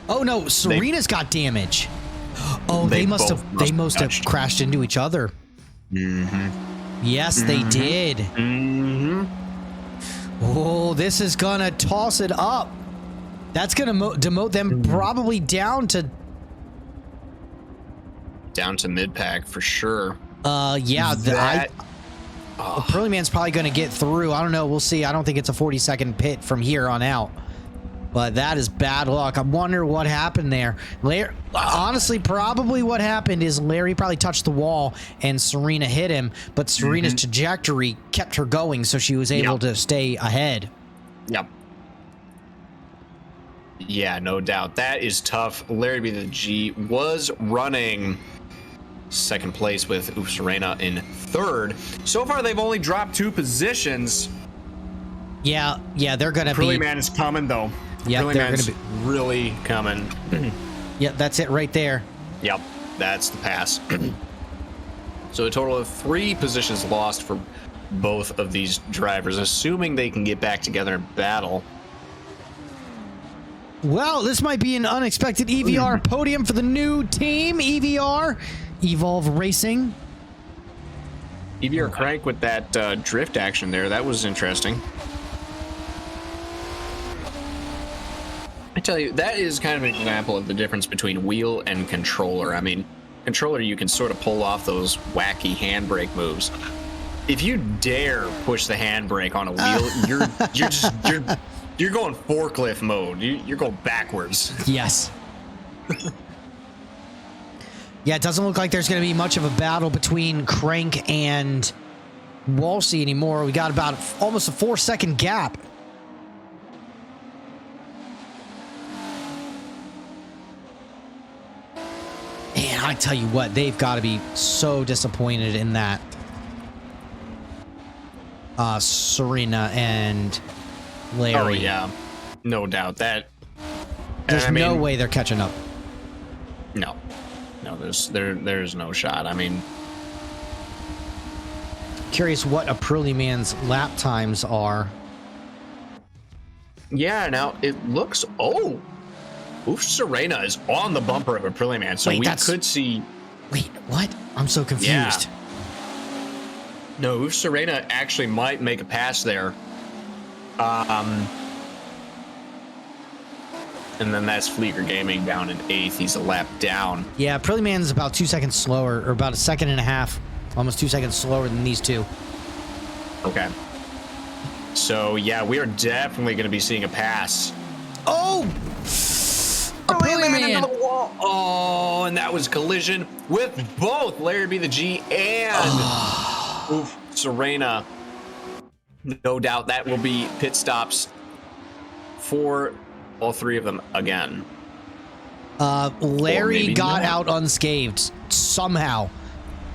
Oh no, Serena's got damage. Oh, they must have crashed into each other. Yes, they did. Oh, this is gonna toss it up. That's gonna demote them probably down to mid-pack for sure. Yeah, Pearly Man's probably gonna get through. I don't know. We'll see. I don't think it's a 40-second pit from here on out. But that is bad luck. I wonder what happened there. Honestly, probably what happened is Larry probably touched the wall and Serena hit him, but Serena's trajectory kept her going, so she was able to stay ahead. Yep. Yeah, no doubt. That is tough. Larry B the G was running second place with Oof Serena in third. So far, they've only dropped 2 positions. Yeah, they're gonna Pearly Man is coming, though. Yeah, Pearly they're Man's gonna be really coming. Yeah, that's it right there. Yep, that's the pass. So a total of 3 positions lost for both of these drivers, assuming they can get back together and battle. Well, this might be an unexpected EVR podium for the new team, EVR, Evolve Racing. EVR Crank with that drift action there, that was interesting. I tell you, that is kind of an example of the difference between wheel and controller. I mean, controller, you can sort of pull off those wacky handbrake moves. If you dare push the handbrake on a wheel, you're going forklift mode. You're going backwards. Yes. Yeah, it doesn't look like there's going to be much of a battle between Crank and Walshy anymore. We got about almost a 4-second gap. Man, I tell you what, they've got to be so disappointed in that. Serena and Larry. Oh, yeah. No doubt. There's no way they're catching up. No, there's no shot. I mean, curious what a Pearly Man's lap times are. Yeah, now it looks. Oh, Oof Serena is on the bumper of a Pearly Man, so could see. Wait, what? I'm so confused. Yeah. No, Oof Serena actually might make a pass there. And then that's Fleeger Gaming down in 8th. He's a lap down. Yeah, Pearly Man's about 2 seconds slower, or about 1.5 seconds, almost 2 seconds slower than these two. Okay. So, yeah, we are definitely going to be seeing a pass. Oh! A Pearly Man! Into the wall. Oh, and that was collision with both Larry B the G and Oof Serena. No doubt that will be pit stops for all 3 of them again. Larry got out unscathed somehow.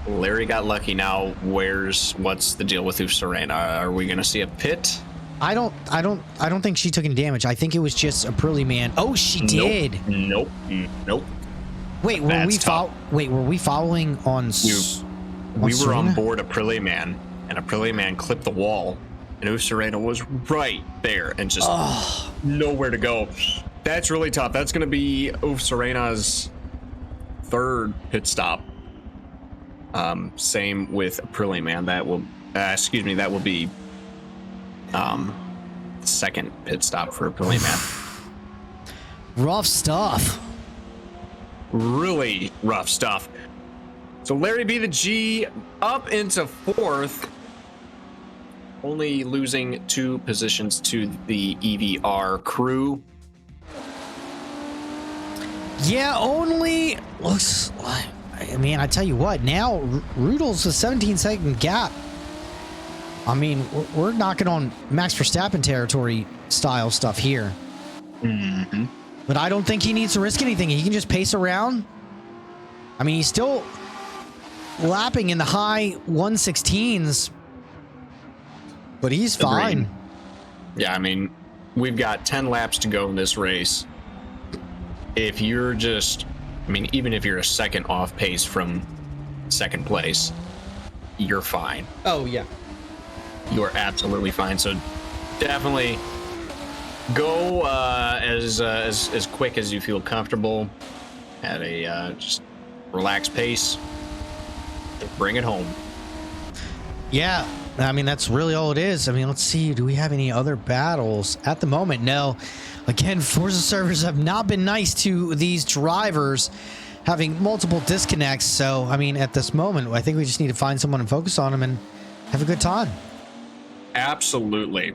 Larry got lucky. Now, what's the deal with Oof Serena? Are we gonna see a pit? I don't think she took any damage. I think it was just a Pearly Man. Oh, she did. Nope. Wait, were we following on? We were on board a Pearly Man, and a Pearly Man clipped the wall, and Oof Serena was right there and just nowhere to go. That's really tough. That's going to be Oof Serena's 3rd pit stop. Same with Aprilia, man. That will, that will be second pit stop for Aprilia, man. Rough stuff. Really rough stuff. So Larry B the G up into fourth, only losing 2 positions to the EVR crew. Yeah, only looks like. I mean, I tell you what. Now Rudel's a 17-second gap. I mean, we're knocking on Max Verstappen territory style stuff here. Mm-hmm. But I don't think he needs to risk anything. He can just pace around. I mean, he's still lapping in the high 116s, but he's fine. Yeah, I mean, we've got 10 laps to go in this race. If you're just, I mean, even if you're a second off pace from second place, you're fine. Oh, yeah. You're absolutely fine. So definitely go as quick as you feel comfortable at a just relaxed pace. Bring it home. Yeah, I mean, that's really all it is. I mean, let's see. Do we have any other battles? At the moment, no. Again, Forza servers have not been nice to these drivers, having multiple disconnects. So, I mean, at this moment, I think we just need to find someone and focus on them and have a good time. Absolutely.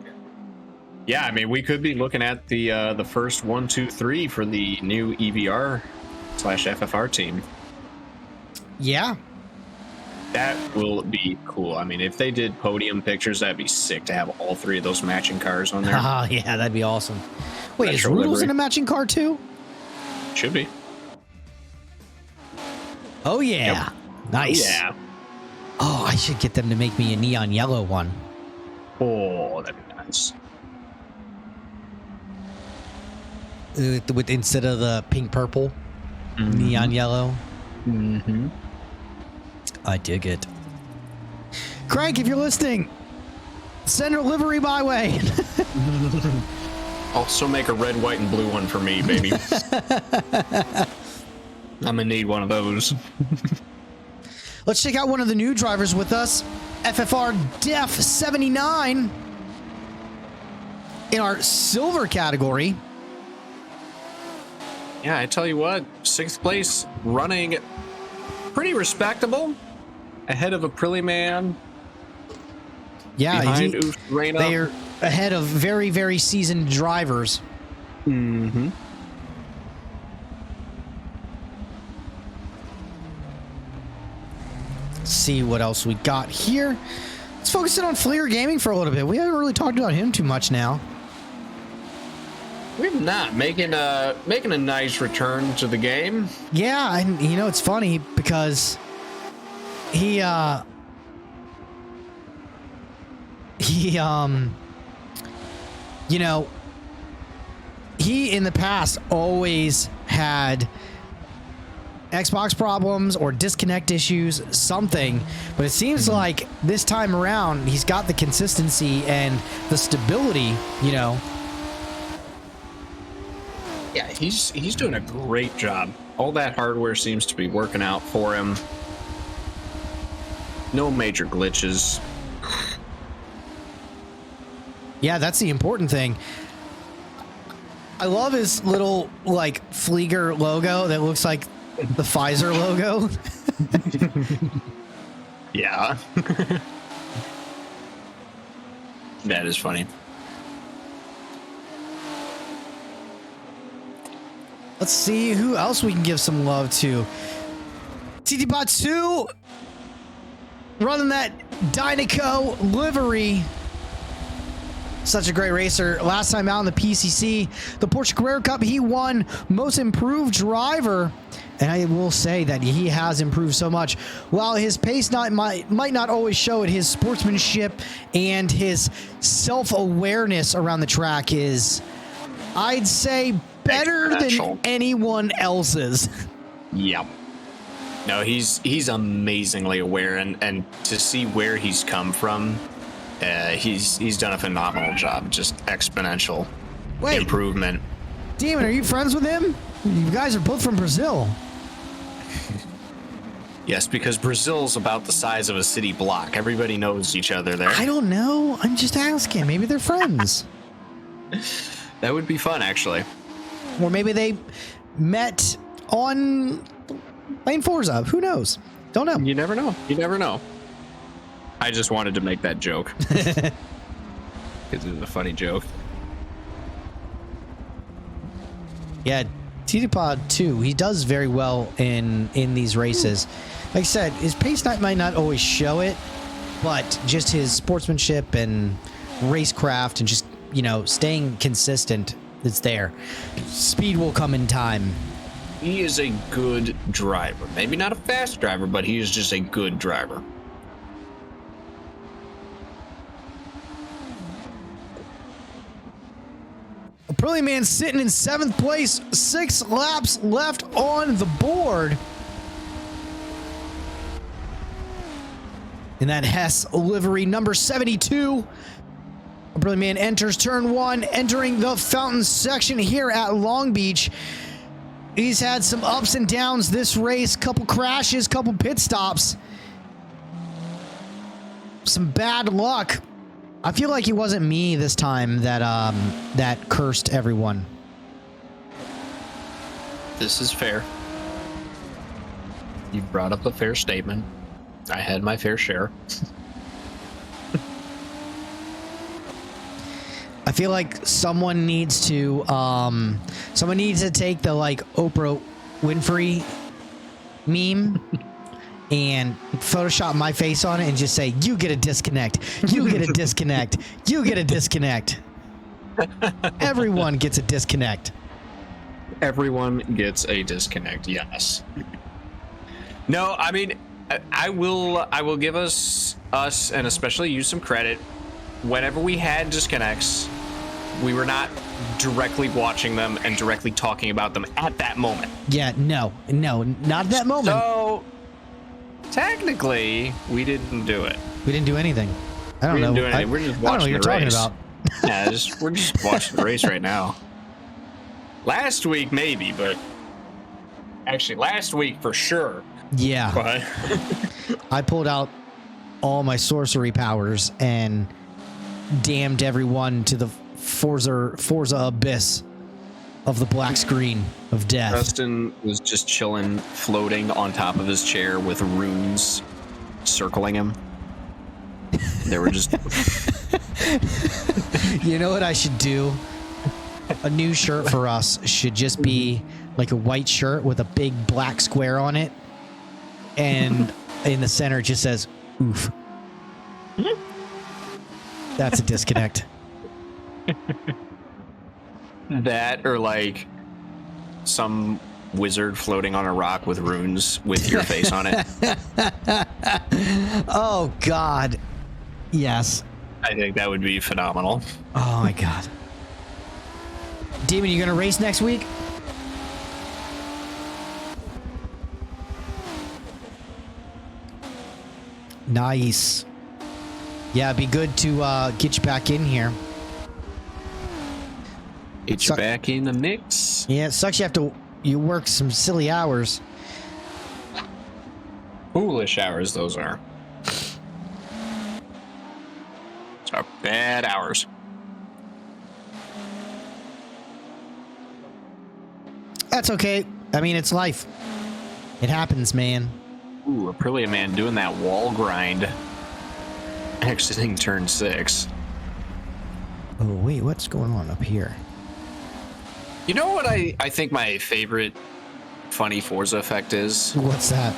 Yeah, I mean, we could be looking at the first 1, 2, 3 for the new EVR/FFR team. Yeah. That will be cool. I mean, if they did podium pictures, that'd be sick to have all 3 of those matching cars on there. Oh, yeah, that'd be awesome. Wait, is Retro Rudol's livery. in a matching car too? Should be. Oh, yeah. Yep. Nice. Yeah. Oh, I should get them to make me a neon yellow one. Oh, that'd be nice. With instead of the pink purple, neon yellow. Mm-hmm. I dig it. Crank, if you're listening, send a livery my way. Also make a red, white, and blue one for me, baby. I'm gonna need one of those. Let's check out one of the new drivers with us, FFR Def 79 in our silver category. Yeah, I tell you what, 6th place, running pretty respectable, ahead of Aprilia Man. Yeah, behind Reina. they're ahead of very, very seasoned drivers. Mm-hmm. Let's see what else we got here. Let's focus in on Fleer Gaming for a little bit. We haven't really talked about him too much now. We're not making a nice return to the game. Yeah, and you know, it's funny because he you know, he in the past always had Xbox problems or disconnect issues, something, but it seems like this time around he's got the consistency and the stability, you know. Yeah, he's doing a great job. All that hardware seems to be working out for him. No major glitches. Yeah, that's the important thing. I love his little like Flieger logo that looks like the Pfizer logo. Yeah. That is funny. Let's see who else we can give some love to. TT Bot 2 running that Dynaco livery. Such a great racer. Last time out in the PCC, the Porsche Carrera Cup, he won Most Improved Driver. And I will say that he has improved so much. While his pace might not always show it, his sportsmanship and his self-awareness around the track is, I'd say, better than anyone else's. Yep. No, he's amazingly aware, and to see where he's come from, he's done a phenomenal job. Just exponential improvement. Demon, are you friends with him? You guys are both from Brazil. Yes, because Brazil's about the size of a city block. Everybody knows each other there. I don't know. I'm just asking. Maybe they're friends. That would be fun, actually. Or maybe they met on playing Forza. Who knows? Don't know. You never know. You never know. I just wanted to make that joke. Because it was a funny joke. Yeah, T-Pod too. He does very well in these races. Like I said, his pace might not always show it, but just his sportsmanship and racecraft and just, you know, staying consistent, it's there. Speed will come in time. He is a good driver. Maybe not a fast driver, but he is just a good driver. Brilliant Man sitting in 7th place, 6 laps left on the board. In that Hess livery, number 72. Brilliant Man enters turn 1, entering the fountain section here at Long Beach. He's had some ups and downs this race, couple crashes, couple pit stops. Some bad luck. I feel like it wasn't me this time that cursed everyone. This is fair. You brought up a fair statement. I had my fair share. I feel like someone needs to take the like Oprah Winfrey meme and Photoshop my face on it and just say, "You get a disconnect. You get a disconnect. You get a disconnect." Everyone gets a disconnect. Everyone gets a disconnect. Yes. No, I mean, I will give us and especially you some credit. Whenever we had disconnects, we were not directly watching them and directly talking about them at that moment. Yeah, no, not at that moment. So technically, we didn't do it. We didn't do anything. I don't know. We're just I don't know watching what you're the talking race. about. Yeah, we're just watching the race right now. Last week, maybe, but actually, last week for sure. Yeah. But I pulled out all my sorcery powers and damned everyone to the Forza abyss of the black screen of death. Justin was just chilling, floating on top of his chair with runes circling him. They were just... You know what I should do? A new shirt for us should just be like a white shirt with a big black square on it. And in the center it just says, "Oof." That's a disconnect. That or like some wizard floating on a rock with runes with your face on it. Oh, God. Yes. I think that would be phenomenal. Oh, my God. Demon, you going to race next week? Nice. Yeah, it'd be good to get you back in here. Get you back in the mix. Yeah, it sucks you work some silly hours. Foolish hours those are. Those are bad hours. That's okay. I mean, it's life. It happens, man. Ooh, Aprilia man doing that wall grind. Exiting turn 6. Oh, wait, what's going on up here? You know what I think my favorite funny Forza effect is? What's that?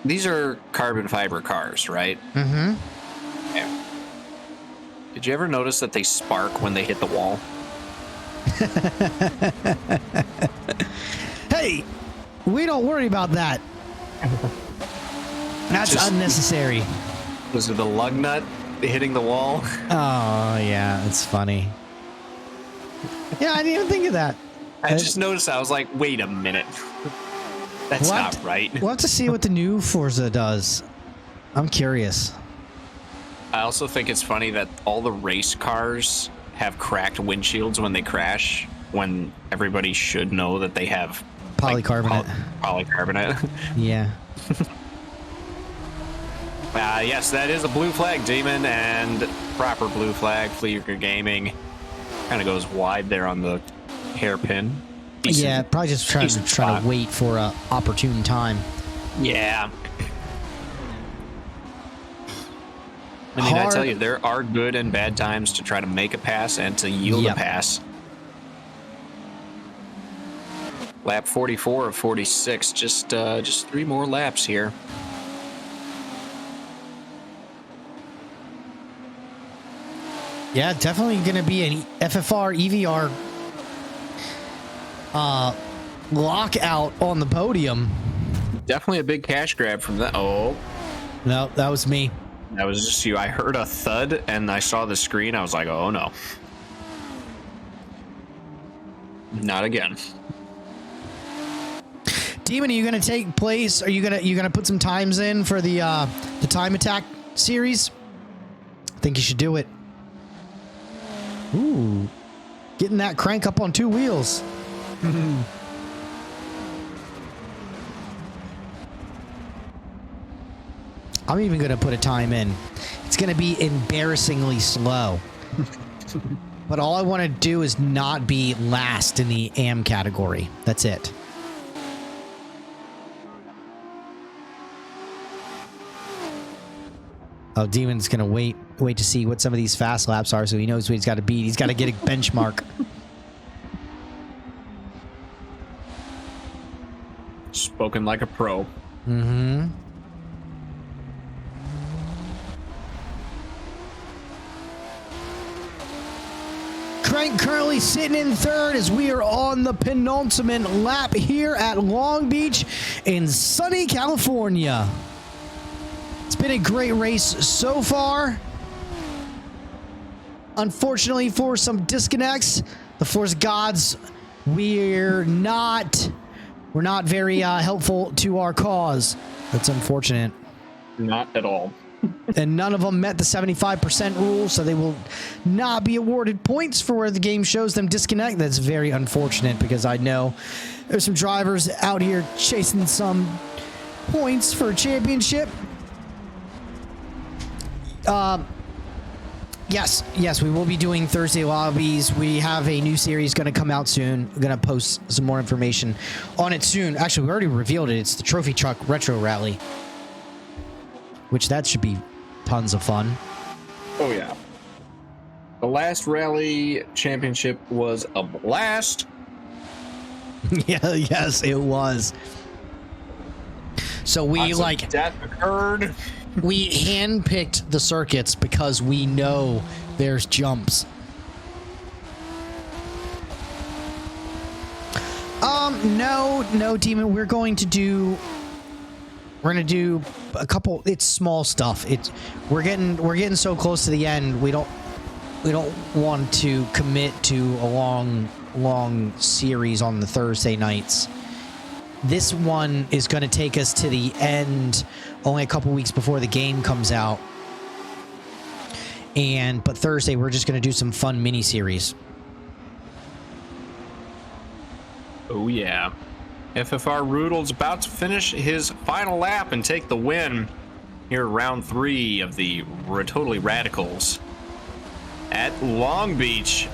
These are carbon fiber cars, right? Mm-hmm. Yeah. Did you ever notice that they spark when they hit the wall? Hey, we don't worry about that. That's Just- unnecessary. Was it the lug nut hitting the wall? Oh, yeah, it's funny. Yeah, I didn't even think of that. I just noticed. I was like, wait a minute. That's What? not right. We'll have to see what the new Forza does. I'm curious. I also think it's funny that all the race cars have cracked windshields when they crash, when everybody should know that they have polycarbonate. Polycarbonate. Yeah. Yes, that is a blue flag, Demon, and proper blue flag. Fleeger Gaming kind of goes wide there on the hairpin. Decent, yeah, probably just trying to wait for a opportune time. Yeah. I mean, I tell you, there are good and bad times to try to make a pass and to yield a pass. Lap 44 of 46, just 3 more laps here. Yeah, definitely going to be an FFR EVR lockout on the podium. Definitely a big cash grab from that. Oh. No, that was me. That was just you. I heard a thud and I saw the screen. I was like, oh no. Not again. Demon, are you gonna take place? Are you gonna put some times in for the time attack series? I think you should do it. Ooh, getting that crank up on 2 wheels. I'm even gonna put a time in. It's gonna be embarrassingly slow. But all I want to do is not be last in the AM category. That's it. Oh, Demon's gonna wait to see what some of these fast laps are, so he knows what he's got to beat. He's got to get a benchmark. Spoken like a pro. Mm-hmm. Crank currently sitting in third as we are on the penultimate lap here at Long Beach in sunny California. It's been a great race so far. Unfortunately, for some disconnects, the Force gods, we're not very helpful to our cause. That's unfortunate. Not at all. And none of them met the 75% rule, so they will not be awarded points for where the game shows them disconnect. That's very unfortunate because I know there's some drivers out here chasing some points for a championship. Yes, we will be doing Thursday lobbies. We have a new series going to come out soon. We're going to post some more information on it soon. Actually, we already revealed it. It's the Trophy Truck Retro Rally, which that should be tons of fun. Oh, yeah. The last rally championship was a blast. Yeah, yes, it was. So we death occurred. We handpicked the circuits because we know there's jumps. No, Demon. We're going to do a couple. It's small stuff. We're getting so close to the end. We don't want to commit to a long series on the Thursday nights. This one is going to take us to the end, only a couple weeks before the game comes out. But Thursday we're just going to do some fun mini series. Oh yeah. FFR Roodle's about to finish his final lap and take the win here at round 3 of the Totally Radicals at Long Beach.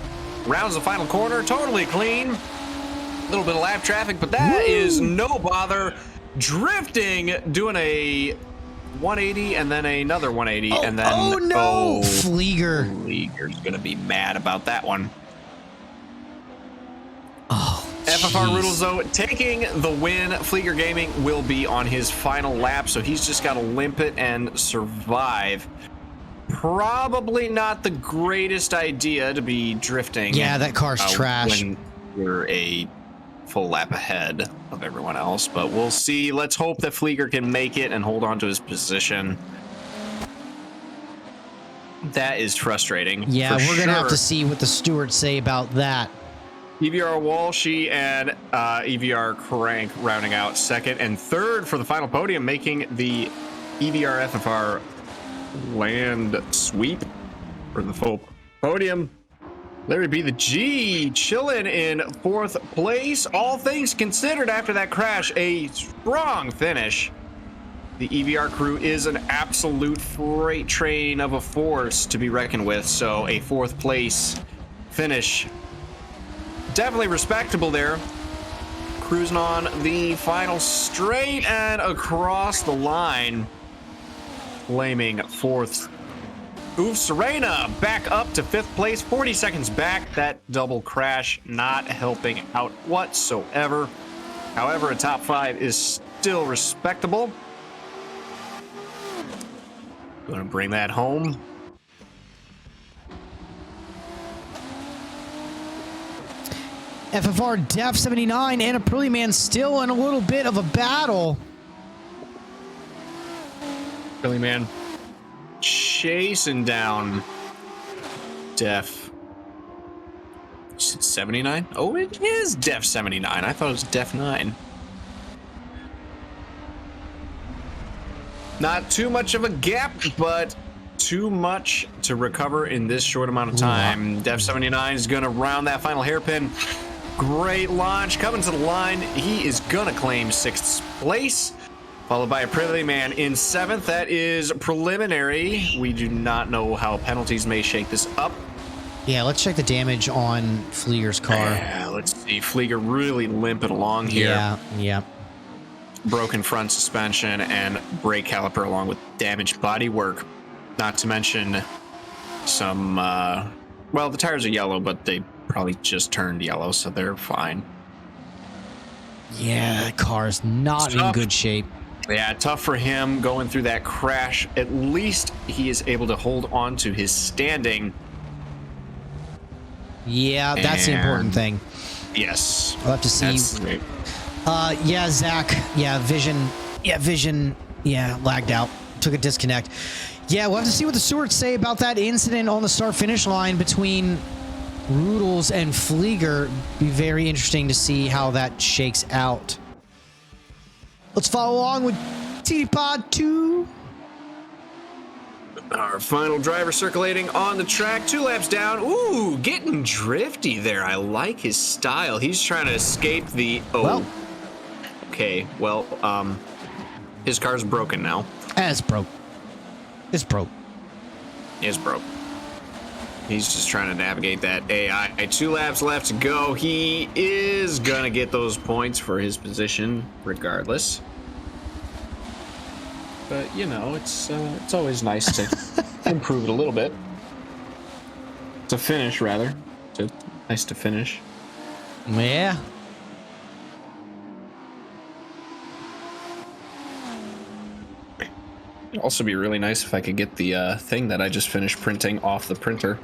Rounds the final corner, totally clean. A little bit of lap traffic, but that is no bother. Drifting, doing a 180 and then another 180, and then Fleeger's gonna be mad about that one. Oh, FFR Roodles, though, taking the win. Fleeger Gaming will be on his final lap, so he's just got to limp it and survive. Probably not the greatest idea to be drifting. Yeah, that car's trash. When you're a full lap ahead of everyone else, but we'll see. Let's hope that Fleeger can make it and hold on to his position. That is frustrating. Yeah, we're going to have to see what the stewards say about that. EVR Walshy and EVR Crank rounding out second and third for the final podium, making the EVR FFR land sweep for the full podium. Larry B. the G chilling in 4th place. All things considered, after that crash, a strong finish. The EVR crew is an absolute freight train of a force to be reckoned with, so a 4th place finish. Definitely respectable there. Cruising on the final straight and across the line. Claiming 4th. Oof, Serena back up to 5th place, 40 seconds back. That double crash not helping out whatsoever. However, a top 5 is still respectable. Gonna bring that home. FFR Def 79 and Aprilia Man still in a little bit of a battle. Aprilia Man chasing down Def 79. Oh, it is Def 79. I thought it was Def 9. Not too much of a gap, but too much to recover in this short amount of time. Def 79 is going to round that final hairpin. Great launch coming to the line. He is going to claim 6th place, followed by Aprilia Man in 7th. That is preliminary. We do not know how penalties may shake this up. Yeah, let's check the damage on Flieger's car. Yeah, let's see. Flieger really limping along here. Yeah. Broken front suspension and brake caliper along with damaged bodywork. Not to mention some, well, the tires are yellow, but they probably just turned yellow, so they're fine. Yeah, the car's not in good shape. Yeah, tough for him going through that crash. At least he is able to hold on to his standing. Yeah, that's the important thing. Yes. We'll have to see. That's great. Yeah, Zach. Yeah, vision. Yeah, lagged out. Took a disconnect. Yeah, we'll have to see what the stewards say about that incident on the start-finish line between Rudels and Flieger. Be very interesting to see how that shakes out. Let's follow along with TD Pod 2. Our final driver circulating on the track, 2 laps down. Ooh, getting drifty there. I like his style. He's trying to escape the... Oh. Well. Okay, well, his car's broken now. It's broke. It's broke. Is broke. He's just trying to navigate that AI. 2 laps left to go. He is gonna get those points for his position regardless. But you know, it's always nice to improve it a little bit. To finish, rather. Nice to finish. Yeah. It'd also be really nice if I could get the thing that I just finished printing off the printer.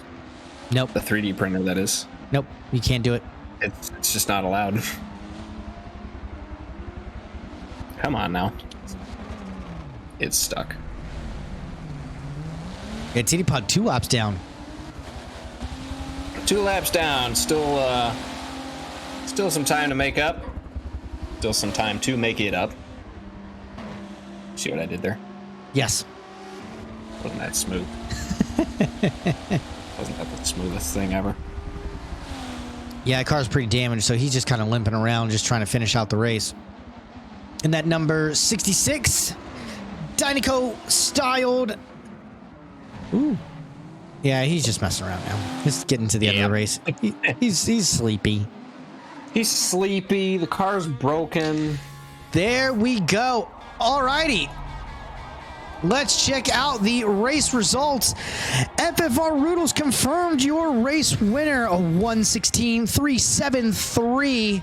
Nope. The 3D printer, that is. Nope. You can't do it. It's just not allowed. Come on now. It's stuck. Yeah, TD Pod 2 laps down. 2 laps down. Still some time to make up. Still some time to make it up. See what I did there? Yes. Wasn't that smooth? Wasn't that the smoothest thing ever? Yeah, the car's pretty damaged, so he's just kind of limping around, just trying to finish out the race. And that number 66, Dynaco styled. Ooh. Yeah, he's just messing around now. He's getting to the end of the race. He's sleepy. He's sleepy. The car's broken. There we go. Alrighty. Let's check out the race results. FFR Rudels confirmed your race winner, a 1:16.373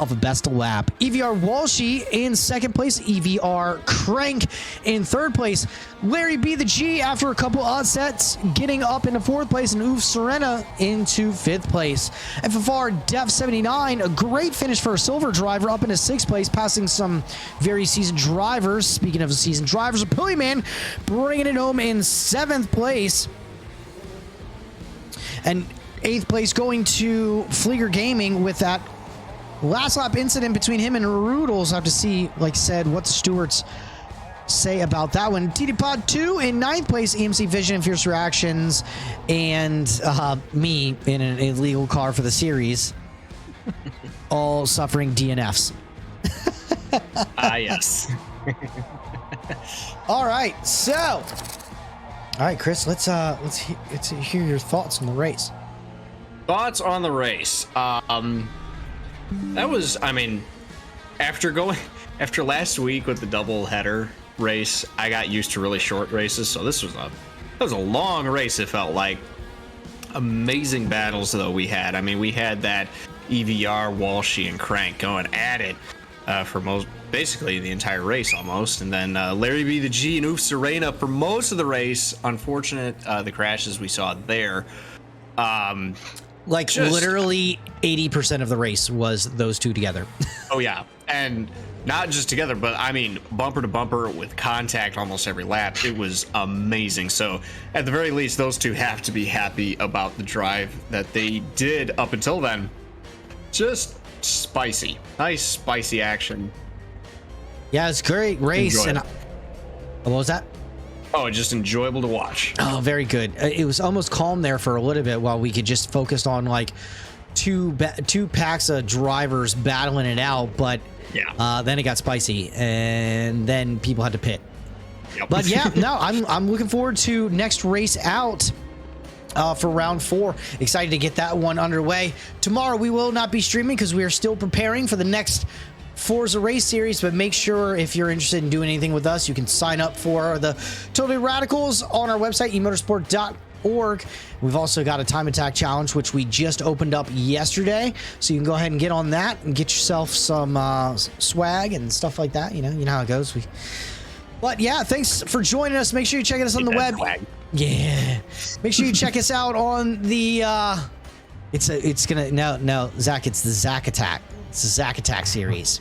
of a best lap. EVR Walshy in 2nd place. EVR Crank in 3rd place. Larry B the G after a couple odd sets getting up into 4th place, and Oof Serena into 5th place. FFR Def 79, a great finish for a silver driver, up into 6th place, passing some very seasoned drivers. Speaking of seasoned drivers, Aprilia Man bringing it home in 7th place. And 8th place going to Flieger Gaming with that last lap incident between him and Rudels. I have to see, like I said, what the stewards say about that one. TD Pod 2 in 9th place, EMC Vision and Fierce Reactions, and me in an illegal car for the series, all suffering DNFs. Yes. All right, Chris, let's hear your thoughts on the race. Thoughts on the race. That was, I mean, after last week with the double header race, I got used to really short races. So this was a long race. It felt like amazing battles though we had. I mean, we had that EVR, Walshy, and Crank going at it for basically the entire race almost, and then Larry B, the G, and Oof Serena for most of the race. Unfortunate the crashes we saw there. Literally 80% of the race was those two together. Oh yeah, and not just together, but I mean bumper to bumper with contact almost every lap. It was amazing. So at the very least, those two have to be happy about the drive that they did up until then. Just spicy, nice spicy action. Yeah, it's a great race. And what was that? Oh, just enjoyable to watch. Oh, very good. It was almost calm there for a little bit while we could just focus on like two packs of drivers battling it out. But yeah, then it got spicy, and then people had to pit. Yep. But yeah, no, I'm looking forward to next race out. For round 4. Excited to get that one underway. Tomorrow we will not be streaming because we are still preparing for the next Forza race series, but make sure if you're interested in doing anything with us, you can sign up for the Totally Radicals on our website, eMotorsport.org. We've also got a time attack challenge, which we just opened up yesterday, so you can go ahead and get on that and get yourself some swag and stuff like that. You know how it goes. But yeah, thanks for joining us. Make sure you check us on the web. Swag. Yeah, make sure you check us out on the Zach, it's the Zach Attack. It's the Zach Attack series.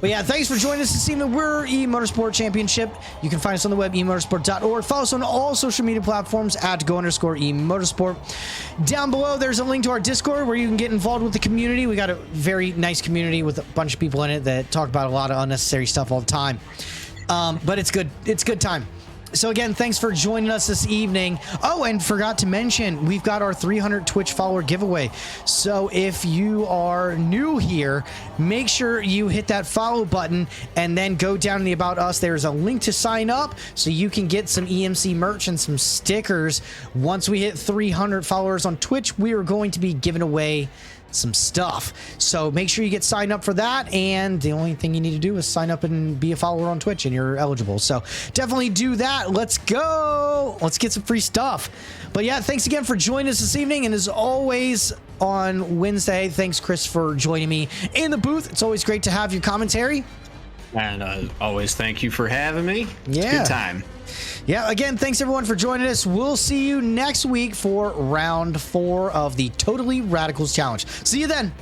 But yeah, thanks for joining us this evening. We're eMotorsport Championship. You can find us on the web, eMotorsport.org. Follow us on all social media platforms at @go_eMotorsport. Down below, there's a link to our Discord where you can get involved with the community. We got a very nice community with a bunch of people in it that talk about a lot of unnecessary stuff all the time. But it's good. It's good time. So again, thanks for joining us this evening. Oh, and forgot to mention, we've got our 300 Twitch follower giveaway. So if you are new here, make sure you hit that follow button and then go down in the About Us. There's a link to sign up so you can get some EMC merch and some stickers. Once we hit 300 followers on Twitch, we are going to be giving away some stuff. So make sure you get signed up for that, and the only thing you need to do is sign up and be a follower on Twitch and you're eligible. So definitely do that. Let's go. Let's get some free stuff. But yeah, thanks again for joining us this evening, and as always on Wednesday, thanks Chris for joining me in the booth. It's always great to have your commentary. And always thank you for having me. It's Yeah. a good time. Yeah, again, thanks everyone for joining us. We'll see you next week for round 4 of the Totally Radicals Challenge. See you then.